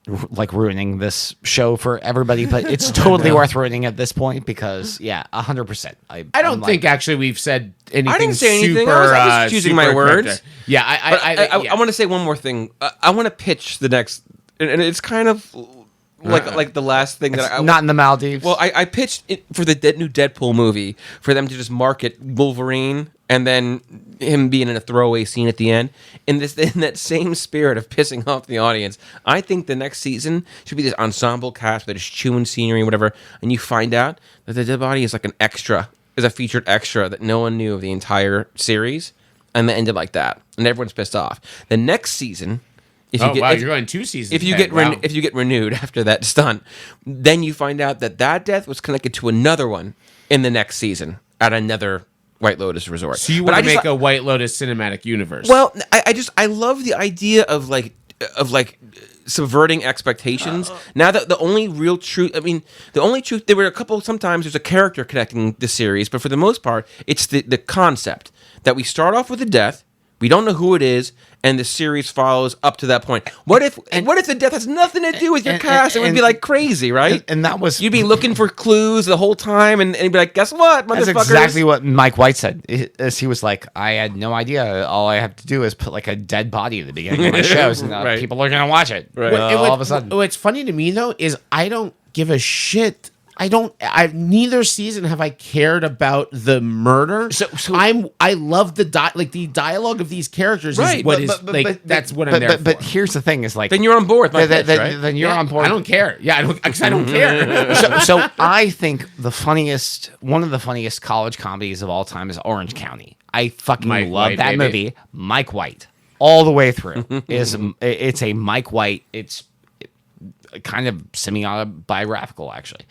this show for everybody, but it's totally worth ruining at this point because 100%. I don't think actually we've said anything. I didn't say anything. I was choosing my words. Yeah, I want to say one more thing. I want to pitch the next, and it's kind of like the last thing that not in the Maldives. Well, I pitched it for the new Deadpool movie for them to just market Wolverine and then him being in a throwaway scene at the end. In that same spirit of pissing off the audience, I think the next season should be this ensemble cast that is chewing scenery and whatever, and you find out that the dead body is like an extra, is a featured extra that no one knew of the entire series, and it ended like that, and everyone's pissed off. The next season... You're going 2 seasons. If you get renewed after that stunt, then you find out that death was connected to another one in the next season at another White Lotus resort. So you want to make a White Lotus cinematic universe? Well, I love the idea of subverting expectations. Now that the only real truth, there were a couple. Sometimes there's a character connecting the series, but for the most part, it's the concept that we start off with a death. We don't know who it is, and the series follows up to that point. What if the death has nothing to do with your cast? It would be like crazy, right? And that was... You'd be looking for clues the whole time, and you'd be like, guess what, motherfuckers? That's exactly what Mike White said. He was like, I had no idea. All I have to do is put like a dead body at the beginning of my shows, and people are going to watch it. Right. All of a sudden. What's funny to me, though, is I don't give a shit. Neither season have I cared about the murder. So I love the dialogue of these characters. Right, is what that's what I'm there for. But here's the thing: is like then you're on board. Right? Then you're on board. I don't care. Yeah, I don't care. So I think one of the funniest college comedies of all time is Orange County. I fucking love that movie. Mike White, all the way through. It's a Mike White. It's kind of semi-autobiographical, actually.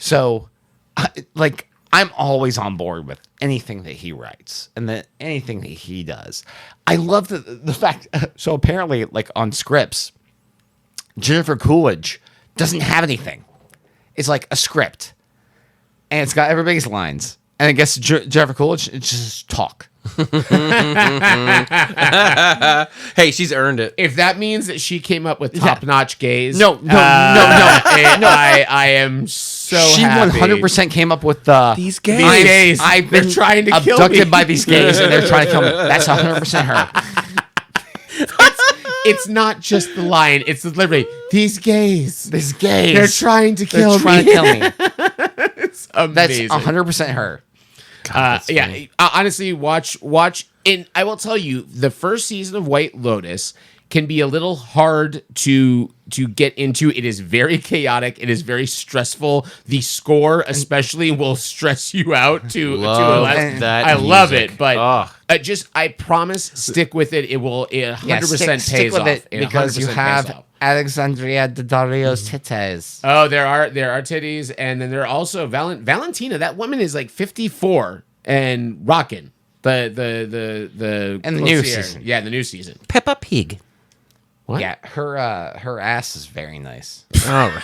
So, I'm always on board with anything that he writes and anything that he does. I love the fact. So apparently, on scripts, Jennifer Coolidge doesn't have anything. It's like a script, and it's got everybody's lines. And I guess Jennifer Coolidge, it's just talk. Hey, she's earned it. If that means that she came up with top-notch gays, no. I am so happy. She 100% came up with these gays. I've been trying to kill me. abducted by these gays, and they're trying to kill me. That's 100% her. It's not just the line; it's literally these gays. These gays. They're trying to kill me. It's amazing. That's 100% her. God, honestly, watch. And I will tell you, the first season of White Lotus can be a little hard to get into. It is very chaotic. It is very stressful. The score, especially, will stress you out to Love that I love music. it, but Ugh. I promise, stick with it. It will 100% stick pays with off. it because you 100% pays have off. Alexandria Daddario's titties. Oh, there are titties, and then there are also Valentina. That woman is like 54 and rocking the And the new season. Yeah, the new season. Peppa Pig. What? Yeah, her ass is very nice. All right.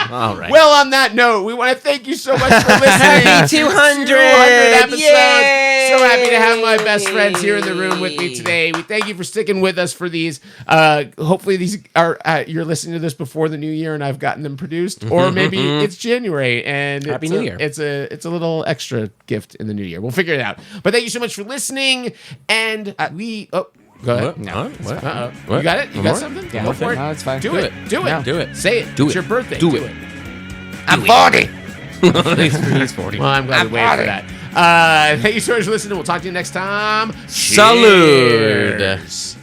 All right. Well, on that note, we want to thank you so much for listening. Happy 200 episodes. Yay! So happy to have my best friends here in the room with me today. We thank you for sticking with us for these. Hopefully, these are you're listening to this before the new year, and I've gotten them produced, or maybe it's January and Happy New Year. It's a little extra gift in the new year. We'll figure it out. But thank you so much for listening, and we. Oh, go ahead. What? No. What? Uh-oh. What? You got it? You One got more? something? Yeah, Go for it. no, it's fine. Do it. Do it. No. Do it. Say it. Do It's it. your birthday. Do Do it. it. I'm 40. He's 40. Well, I'm glad we waited for that. Thank you so much for listening. We'll talk to you next time. Salud. Cheers.